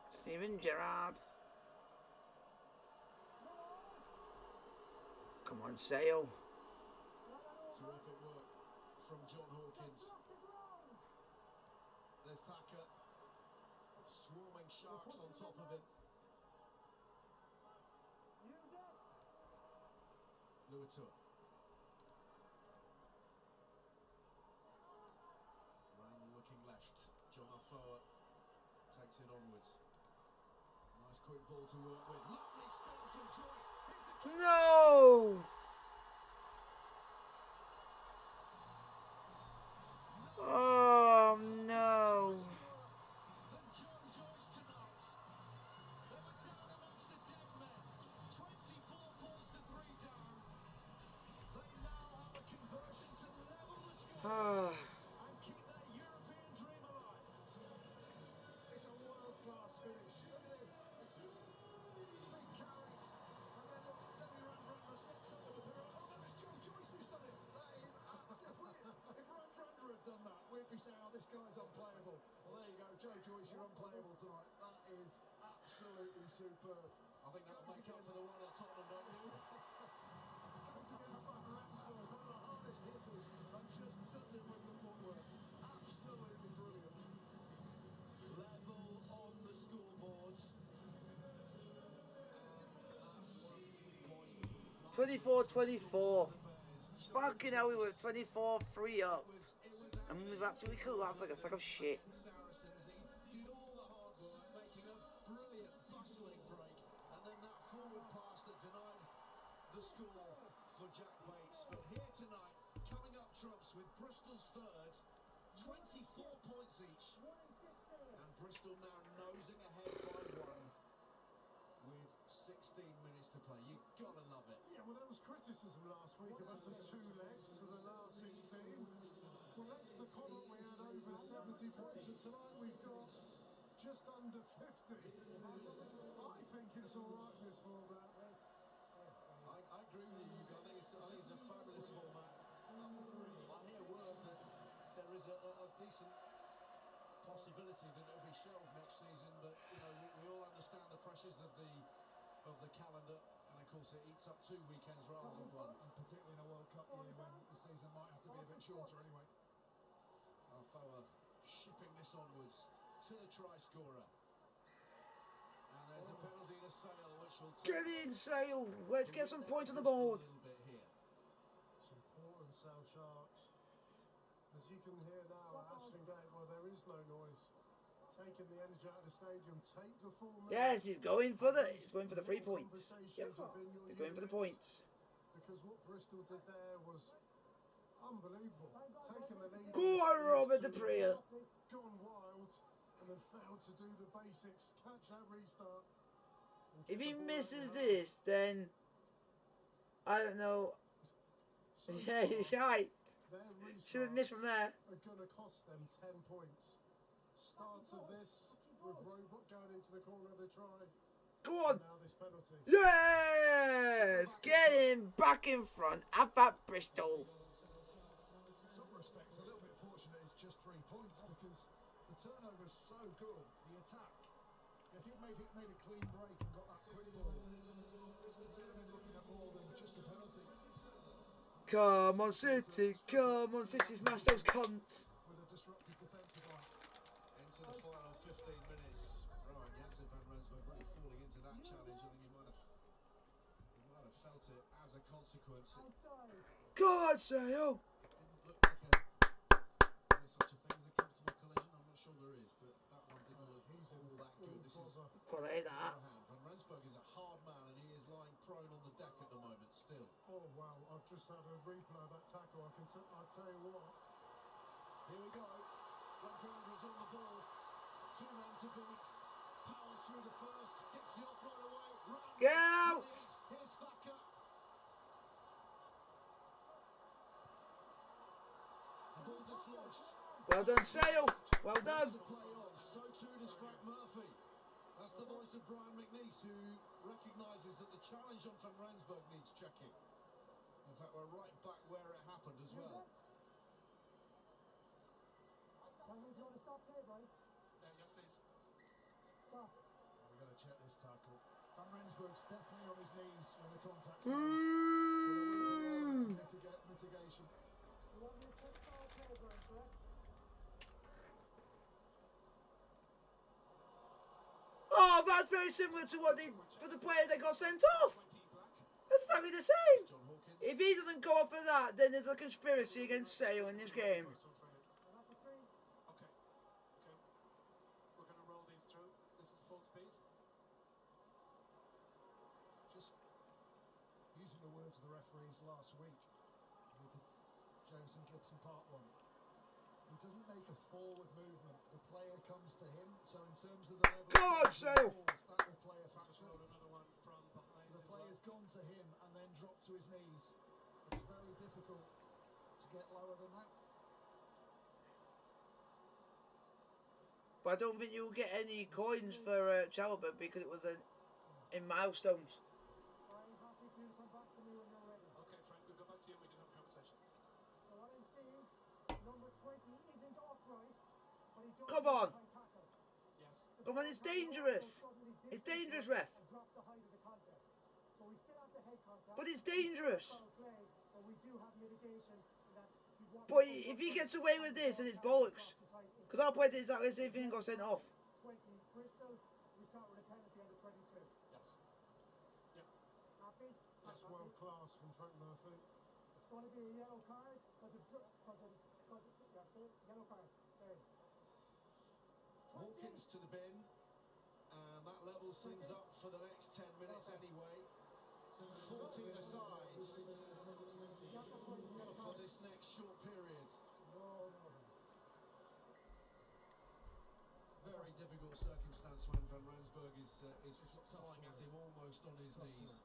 Steven Gerrard. Come on, Sale. Terrific work from John Hawkins. Off the ground. There's Thacker. Swarming sharks on top of him. Use it. Luatua. Rain looking left. John Afoa takes it onwards. Nice quick ball to work with. Lovely spin from Joyce. Here's the kick. No! Oh no! And John Joyce tonight. They were down amongst the dead men. 24 points to 3 down. They now have a conversion to level the score and keep their European dream alive. It's a world-class finish. Look at this. Big carry. And then look, Semi Randrandra slips over the perimeter. Oh no, it's Joe Joyce who's done it. That is if Randrandra had done that, we'd be saying, oh, this guy's unplayable. Well, there you go, Joe Joyce, you're unplayable tonight. That is absolutely superb. I think that'll make up for the one at Tottenham, don't you? Goes against Van Rensburg, one of the hardest hitters, and just does it with the footwork. Absolutely brilliant. Level on the scoreboard. And at 24-24. Fucking hell, we were 24-3 up. And we've absolutely collapsed like a sack of shit. Saracens, he did all the hard work, making a brilliant bustling break, and then that forward pass that denied the score for Jack Bates. But here tonight, coming up trumps with Bristol's third, 24 points each, 1 and 6 there. and Bristol now nosing ahead by 1 with 16 minutes to play. You gotta love it. Yeah, well, there was criticism last week about the 2 legs to the last 16. Well, that's the comment. We had over 70 points, and tonight we've got just under 50. I think it's all right, this format. I agree with you. I think it's a fabulous format. I hear word that decent possibility that it'll be shelved next season, but you know we all understand the pressures of the calendar, and of course it eats up 2 weekends rather than one. And particularly in a World Cup year when the season might have to be a bit shorter anyway. Alfoa shipping this onwards to the try scorer. And there's a penalty to Sale, which will Get in, Sale. Let's get some points on the board. A little bit here. It's important, South Sharks. As you can hear now at Ashton Gate, well, there is no noise. Taking the energy out of the stadium, take the 4 minutes. Yes, he's going for the 3 points. Yeah, he's going for the points. Because what Bristol did there was unbelievable. Taking the lead. Go on, Robert De Priya. Gone wild and then failed to do the basics. Catch that restart. If he misses this, then I don't know. Yeah, he's right. Should have missed from there. Are going to cost them 10 points. Start of this with Robot going into the corner of the try. Go on. Now this penalty. Yes! Get him back in front at that Bristol. In some respects, a little bit fortunate it's just 3 points because the turnover's so good. The attack. If he'd made a clean break and got that quick ball, they'd have been looking at more than just a penalty. Come on, City. Come on, City. Smash those cunts. With a disruptive defensive line. Into the final 15 minutes. Ryan Jansen van Rensburg really falling into that challenge. I think he might have felt it as a consequence. It God, Sale. didn't look like is there such a thing as a comfortable collision? I'm not sure there is, but that one didn't look all that good. This is Quality that. Van Rensburg is a hard man and he is lying prone on the deck at the moment still. Oh wow, I've just had a replay of that tackle. I'll tell you what. Here we go. Randers on the ball. 2 men to beat. Powers through the first. Gets the offload away. Get out! Here's Thacker. The ball dislodged. Well done, Sale. Well done. The play on. So too does Frank Murphy. That's the voice of Brian McNeice, who recognises that the challenge on Van Rensburg needs checking. In fact, we're right back where it happened as well. If you want to stop play, Brian. Yes, please. Stop. We've got to check this tackle. Van Rensburg's definitely on his knees when the contact's Ooh. mitigation. You want me to check foul play, Brian, correct? Oh, that's very similar to what they for the player that got sent off. 20 black. That's exactly the same. John Hawkins. If he doesn't go off for that, then there's a conspiracy against Sale in this game. I'm at the screen. Okay. We're going to roll these through. This is full speed. Just using the words of the referees last week with the Jameson Gibson part 1. He doesn't make a forward movement. The player comes to him. So in terms of the level God, of Sale. balls, that will play a Just factor. roll another one from behind. So the as player's well. gone to him and then dropped to his knees. It's very difficult to get lower than that. But I don't think you'll get any coins for Chalobah because it was in milestones. I'm happy for you to come back to me when you're ready. Okay, Frank, we'll go back to you and we can have a conversation. So what I'm saying, number 20 isn't upright, but he does Come on. make a high tackle. Yes. The Come on, it's dangerous. It's dangerous, ref. And drops the height of the contest. So we still have the head contact. But it's dangerous. Foul play, but we do have mitigation in that he wants But to if he gets away with this, then it's bollocks. Because I played exactly the same thing and got sent off. 20 Bristol, we start with a penalty on the 22. Yes. Yep. Happy? That's world class from Frank Murphy. It's going to be a yellow card because that's it. Yellow card. Sorry. Hawkins to the bin, and that levels things up for the next 10 minutes anyway. 14 asides for this next short period. No. Very difficult circumstance when Van Rensburg is flying at him almost on his knees.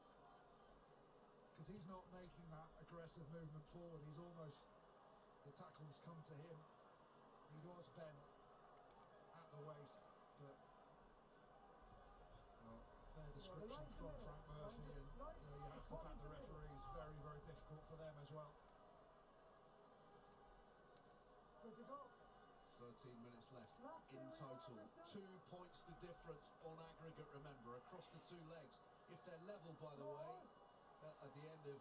Because he's not making that aggressive movement forward. He's almost, the tackle's come to him. He was bent at the waist, but fair description from Frank Murphy, and you have to back the referees. Very, very difficult for them as well. Good to go. 14 minutes left in total. 2 points the difference on aggregate, remember, across the two legs. If they're level, by the way, at the end of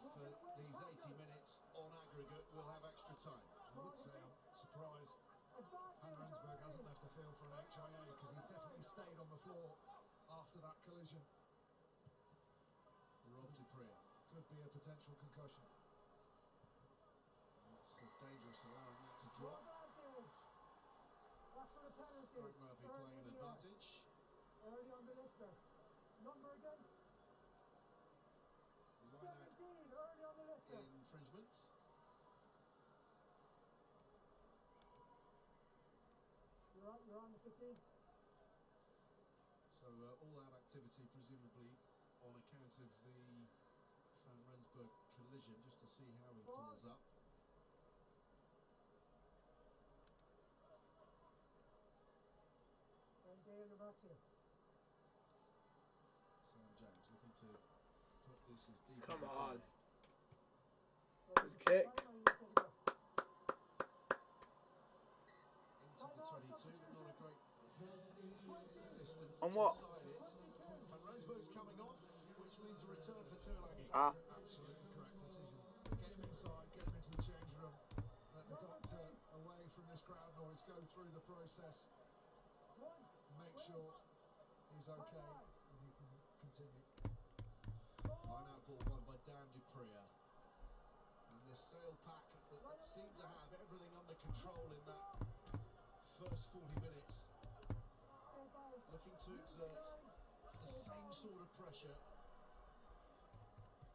these 80 minutes on aggregate, we'll have extra time. I would say I'm surprised Van Rensburg hasn't left the field for an HIA, because he definitely stayed on the floor after that collision. Rob Dupree. Could be a potential concussion. That's dangerous, allowing that to drop. Craig Murphy playing an advantage. Early on the lifter. Number again. 17, early on the lifter. Infringements. You're on the 15. So all-out activity, presumably on account of the Van Rensburg collision, just to see how he pulls up. Same day in the box here. Sam Jones looking to put this as deep Come as on. can. Good kick. Into the 22, not a great distance. On what? Inside it. Van Rensburg's coming off, which means a return for Tuilagi. Ah. Absolutely correct decision. Get him inside, get him into the change room. Let the doctor, away from this crowd noise, go through the process. Make sure he's okay and he can continue. Line out ball won by Dan Dupree. And this Sale pack that seemed to have everything under control in that first 40 minutes. Looking to exert the same sort of pressure.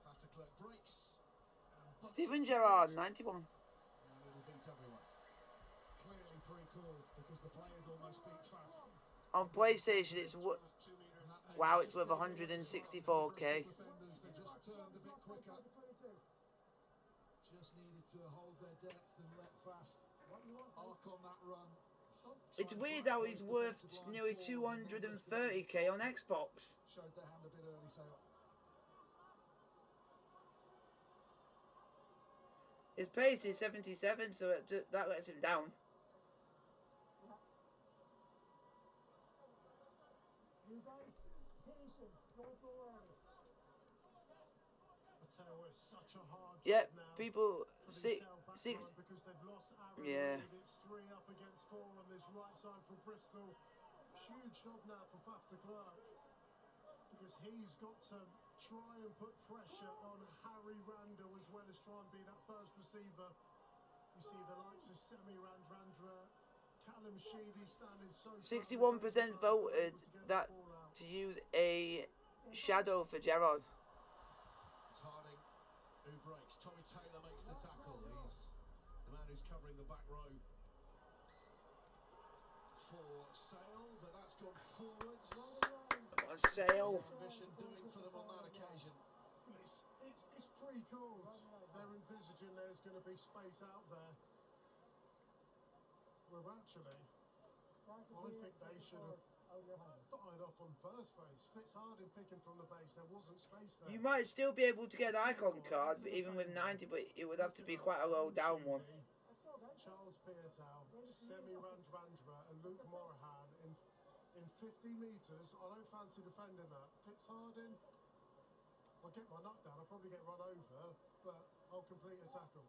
After Clerk breaks. Steven Gerrard, 91. And it'll beat everyone. Clearly pre-called, because the players almost beat Faf. On PlayStation, it's wow, it's worth 164k. Defenders, they just turned a bit quicker. Just needed to hold their depth and let Faf arc on that run. It's weird how he's worth nearly 230k on Xbox. Showed their hand a bit early, Sale. His pace is 77, so that lets him down. You guys, patience, don't go early. I tell you what, it's such a hard Yep, job now people for the six. Sale backline, because they've lost Aaron Yeah. Reid. It's 3 up against 4 on this right side for Bristol. Huge job now for Faf de Klerk, because he's got to try and put pressure on Harry Randall, as well as try and be that first receiver. You see the likes of Semi Randrandra, Callum Sheedy standing so 61% voted that to use a shadow for Gerrard. It's Harding who breaks. Tommy Taylor makes the tackle. He's the man who's covering the back row for Sale, but that's gone forwards. Come on, Sale. Ambition doing for them on that occasion. It's pre-called. They're envisaging there's going to be space out there. Well, actually, I think they should have fired off on first face. Fitzharding picking from the base, there wasn't space there. You might still be able to get an icon card, even with 90, but it would have to be quite a low down one. Charles Piatow, Semi Randrandra and Luke Morahan in 50 metres. I don't fancy defending that. Fitzharding, I'll get my nut down. I'll probably get run over, but I'll complete a tackle.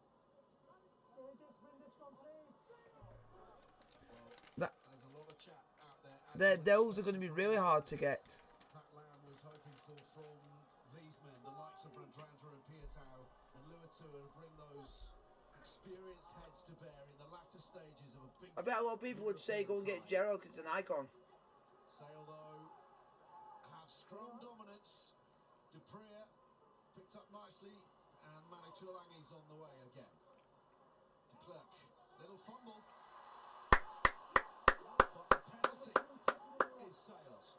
That, There's a lot of chat out there. those are going to be really hard to get. Pat Lamb was hoping for from these men, the likes of Randrandra and Piatow and Luatua, to bring those experienced heads to bear in the latter stages of a big... I bet a lot of people would say go and get Gerrard because it's an icon. Sale, though, have scrum dominance. Dupree picked up nicely, and Manu Tuilagi's on the way again. De Klerk, little fumble. But the penalty is Sale's.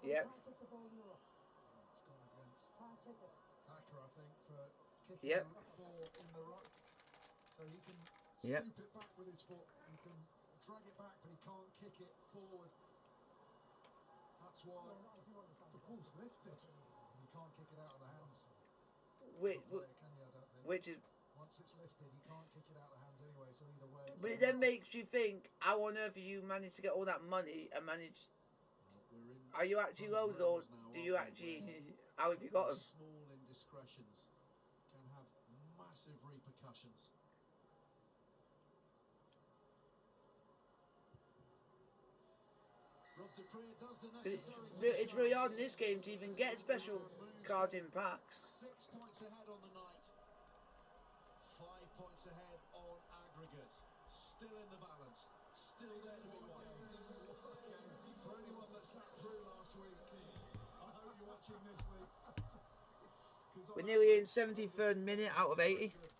Yep. It's gone against Thacker, I think, for kicking Yep. the ball in the ruck. So he can Yep. scoop it back with his foot. He can drag it back, but he can't kick it forward. That's why The ball's lifted. you can't kick it out of the hands. Which, Player, can you? I don't think. which is Once it's lifted, you can't kick it out of the hands anyway, so either way... But it then makes you think, how on earth have you managed to get all that money and manage... Are you actually loaded, or do you actually... How have you got them? Small indiscretions can have massive repercussions. It's really hard in this game to even get special cards in packs. 6 points ahead on the night. 5 points ahead on aggregate. Still in the balance. Still there to be won. For anyone that sat through last week, I hope you're watching this week. We're nearly in 73rd minute out of 80. Sam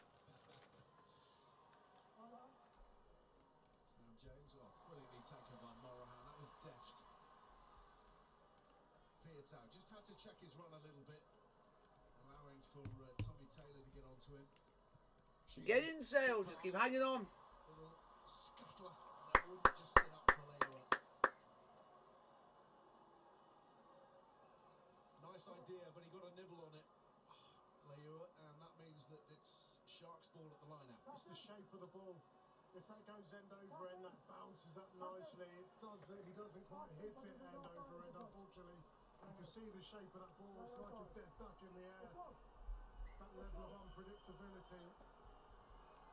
James, brilliantly taken by Morahan. That was deft. Piatau just had to check his run a little bit, allowing for Tommy Taylor to get onto him. Get in, Sale. Just keep hanging on. Little scuttler. That wouldn't just sit up for later up. Nice idea, but he got a nibble on it, Leua, and that means that it's Sharks' ball at the line-out. It's the shape of the ball. If that goes end over end, that bounces up nicely. He doesn't quite hit it end over end, unfortunately. You can see the shape of that ball. It's like a dead duck in the air. That level of unpredictability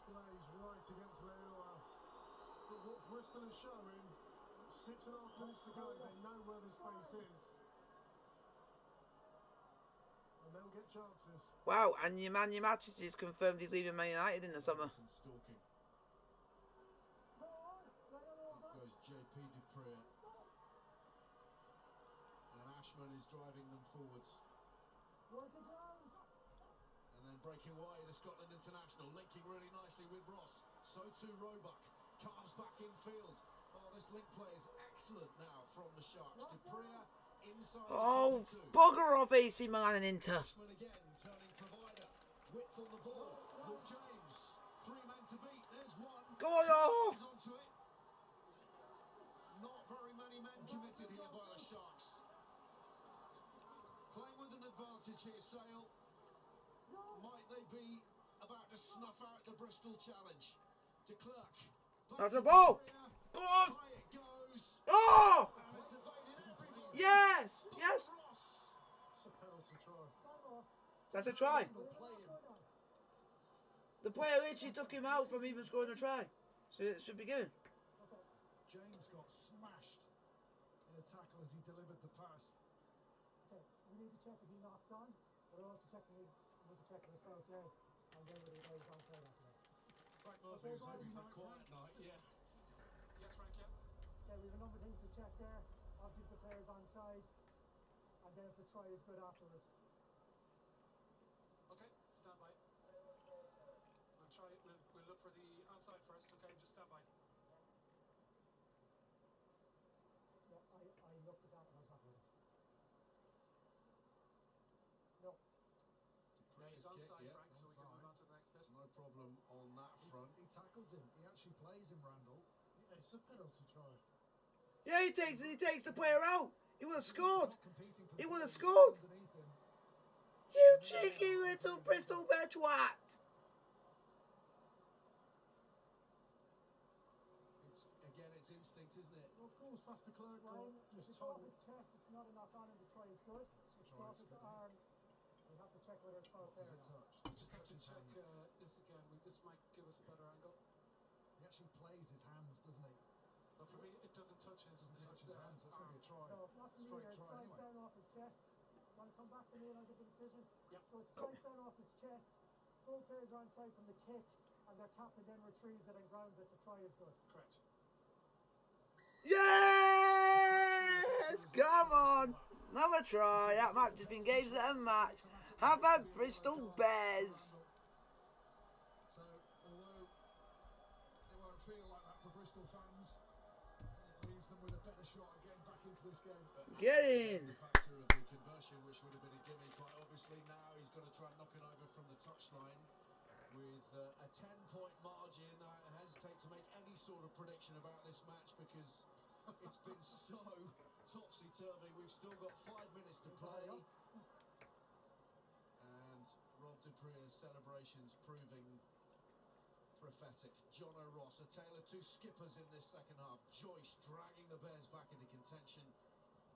plays right against Leua. But what Bristol is showing, 6.5 minutes to go, they know where the space is. And they'll get chances. Wow, and your man Yamatic has confirmed he's leaving Man United in the summer. Stalking. Up goes JP Dupree. And Ashman is driving them forwards. And then breaking wide, the Scotland international, linking really nicely with Ross. So too Roebuck. Carves back in field. Oh, this link play is excellent now from the Sharks. Dupree inside. Oh, bugger off AC Milan and Inter. Ashman again, turning provider. Width on the ball. Will James. 3 men to beat. There's one. Go on, oh. Onto it. Not very many men committed here by the Sharks. Playing with an advantage here, Sale. Might they be about to snuff out the Bristol challenge? De Klerk. That's the ball. Go on. High it goes. Oh! And it's evaded everything. Yes! Yes! It's a penalty try. That's a try. The player literally took him out from even scoring a try. So it should be good. James got smashed in a tackle as he delivered the pass. Okay, we need to check if he knocks on, but also we need to check if it's foul play, and then we'll go onside after that. Frank Murphy was having a quiet night, yeah. Yes, Frank, yeah. Okay, we have a number of things to check there. Obviously, if the player's onside, and then if the try is good afterwards. Okay, stand by. We'll look for the onside first. Okay, just stand by. Yeah, I looked at that and I was happy with it. No. Yeah, he's onside, yeah, Frank, so we can move on to the next bit. No problem on that front. He tackles him. He actually plays him, Randall. Yeah, it's a penalty try. Yeah, he takes the player out. He would have scored. Competing for He the would have ball scored. underneath him. You cheeky little Bristol Bear twat. It's instinct, isn't it? Well, of course, Faf de Klerk Ryan, if just it's off told. his chest, it's not a knock on, and the try is good. If it's off his arm, we have to check whether it's foul play Does or it not. touch? Just have to check this again. This might give us a better angle. He actually plays his hands, doesn't he? But for me, it doesn't touch his, Doesn't touch his hands. That's going to be a try. No, not to me. Straight It try slides anyway. down off his chest. Want to come back to me and I'll give the decision? Yep. So it slides down off his chest. Goal players are onside from the kick, and their captain then retrieves it and grounds it. The try is good. Correct. Yes! Come on! Another try. That match has been games at a match. Have that Bristol Bears. So, although it won't feel like that for Bristol fans, it leaves them with a better shot at getting back into this game. Get in. The factor of the conversion, which would have been a gimme quite obviously. Now he's got to try and knock it over from the touchline with a 10-point margin. I hesitate to make any sort of prediction about this match because it's been so topsy-turvy. We've still got 5 minutes to play. And Rob Dupree's celebrations proving prophetic. John O'Ross, a tale of two skippers in this second half. Joyce dragging the Bears back into contention.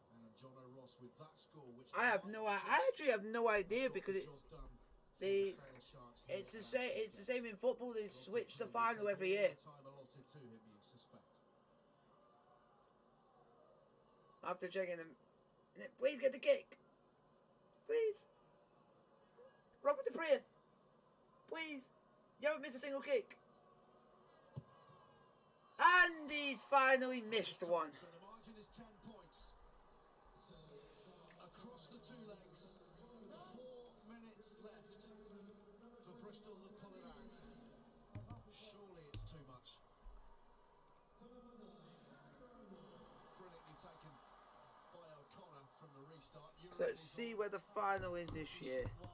And John O'Ross with that score, which I actually have no idea because it's the same in football. They switch the final every year. After checking them, please get the kick. Please, Robert De Pree. Please, you haven't missed a single kick. And he's finally missed one. So the margin is 10 points. Across the two legs, 4 minutes left for Bristol to pull it out. Surely it's too much. Brilliantly taken by O'Connor from the restart. So let's see where the final is this year. Wide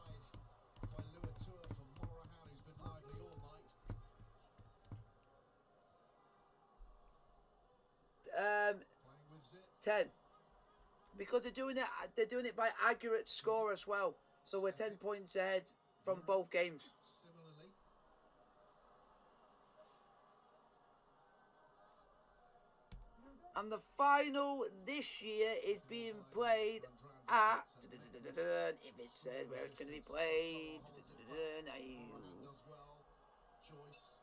by Luatua from Morahan, who's been lively all night. 10. Because they're doing it by accurate score as well. So we're 10 points ahead from both games. Similarly, And the final this year is being played at, if it said where it's going to be played, does well. Joyce.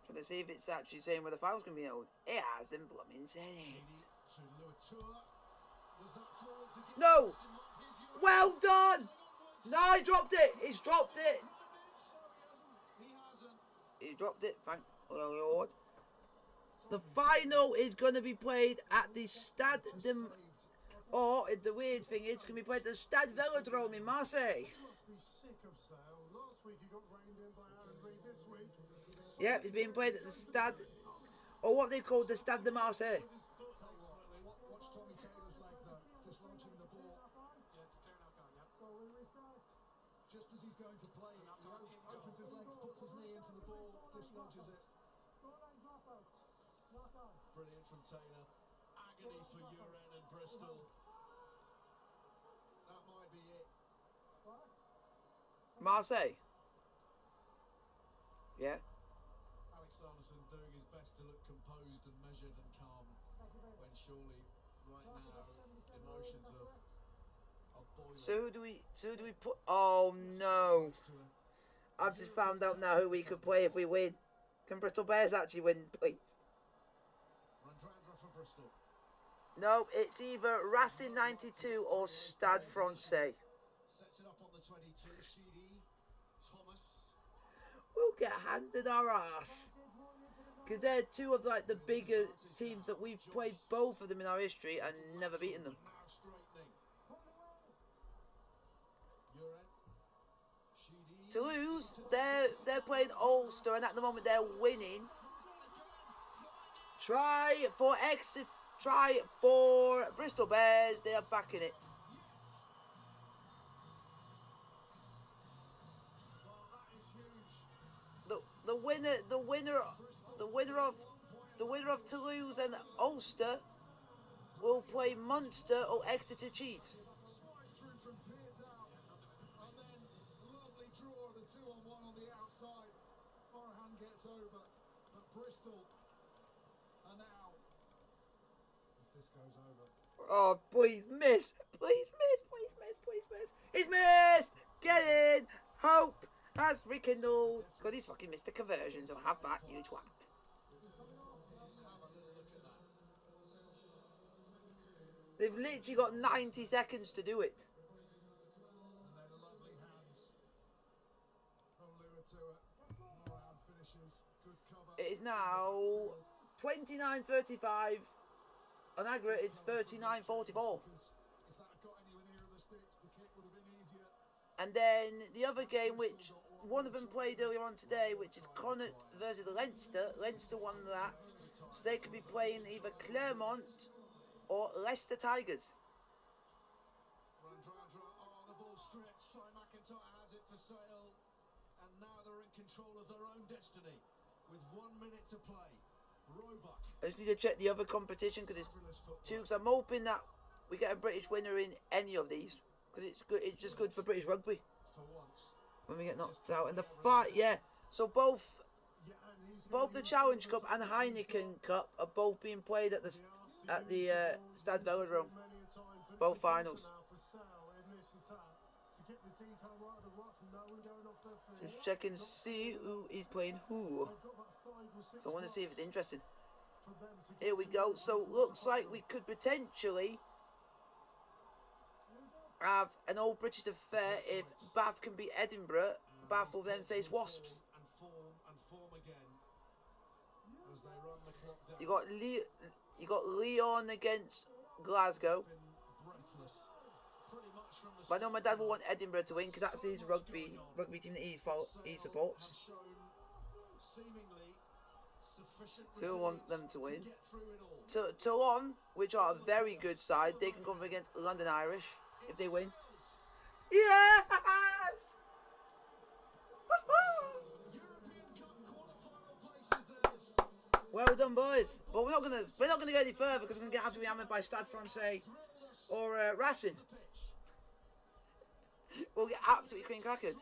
trying to see if it's actually saying where the final's going to be held. It hasn't blooming said it. To Luatua. There's that forward to give No! question mark. Here's Euro. Well done! No, he dropped it! He's dropped it! He hasn't. He dropped it, thank Lord. The final is going to be played at the Stade de... Or, the weird thing is, it's going to be played at the Stade Velodrome in Marseille. He must be sick of Sale. Last week he got reined in by Aaron Reid. This week, Yeah, it's being played at the Stade... Or what they call the Stade de Marseille. Watch Tommy Taylor's leg though, dislodging the ball. Yeah, it's a clear knock on, yeah. So we'll restart. Just as he's going to play, he opens his legs, puts his knee into the ball, dislodges it. Goal line dropout. Knock on. Brilliant from Taylor. Agony for Uren and Bristol. That might be it. What? Marseille? Yeah? Alex Sanderson doing his best to look composed and measured and calm Thank you very when much. surely right now emotions are boiling. So who do we put... Oh no. I've just found out now who we could play if we win. Can Bristol Bears actually win, please? Randrandra for Bristol. No, it's either Racing 92 or Stade Francais. Sets it up on the 22. Sheedy. Thomas. We'll get handed our ass. Because they're two of like the bigger teams that we've played both of them in our history and never beaten them. Now straightening. Uren. Sheedy. Toulouse, they're playing Ulster and at the moment they're winning. Try for Bristol Bears, they are backing it. Well, that is huge. The winner of Toulouse and Ulster will play Munster or Exeter Chiefs. Slide through from Beers out, and then lovely draw, the 2-on-1 on the outside. Morahan gets over, but Bristol are now. If this goes over, Oh, please miss. Please miss. Please miss. Please miss. He's missed. Get in. Hope has rekindled. Because he's fucking missed the conversion. So have that, you twat. They've literally got 90 seconds to do it. and then lovely hands from Luatua. Morahan finishes, good cover. It is now 29:35. On aggregate, it's 39:44. If that had got anywhere near the sticks, the kick would have been easier. And then the other game, which one of them played earlier on today, which is Connacht versus Leinster. Leinster won that. So they could be playing either Clermont or Leicester Tigers. Randrandra on the ball stretch. Cy McIntyre has it for sale. And now they're in control of their own destiny with 1 minute to play. Roebuck. I just need to check the other competition because it's two. Because I'm hoping that we get a British winner in any of these because it's good. It's just good for British rugby For once. when we get knocked out in the fight. Yeah. So both. yeah, and both the Challenge Cup and Heineken Cup are both being played at the Stade Velodrome. Both finals. Just check and see who is playing who. So I want to see if it's interesting. Here we go. So looks like we could potentially have an Old British affair if Bath can beat Edinburgh. Bath will then face Wasps. You got Leon against Glasgow. But I know my dad will want Edinburgh to win because that's his rugby team that he supports. So he'll want them to win. Toulon, which are a very good side, they can come up against London Irish if they win. Yes! Well done, boys. But we're not gonna get any further because we're gonna have to be hammered by Stade Francais or Racing. We'll get absolutely clean crackered.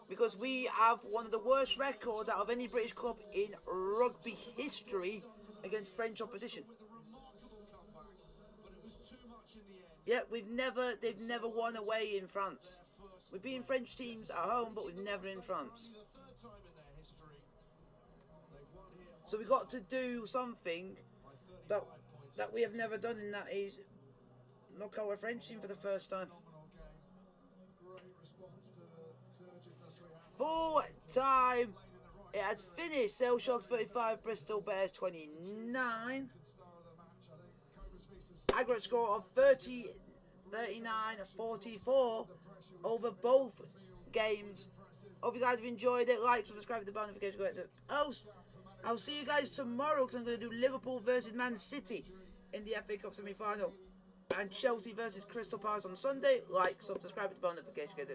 Because we have one of the worst records out of any British club in rugby history against French opposition. Yeah, they've never won away in France. We've beaten French teams at home, but we've never in France. So we got to do something that we have never done, and that is knock out a French team for the first time. Full time. It has finished. Sale Sharks 35, Bristol Bears 29. Aggregate score of 39-44 over both games. Hope you guys have enjoyed it. Like, subscribe to the bell notification, go ahead to post. I'll see you guys tomorrow because I'm going to do Liverpool versus Man City in the FA Cup semi-final. And Chelsea versus Crystal Palace on Sunday. Like, subscribe to the bell notification, go ahead to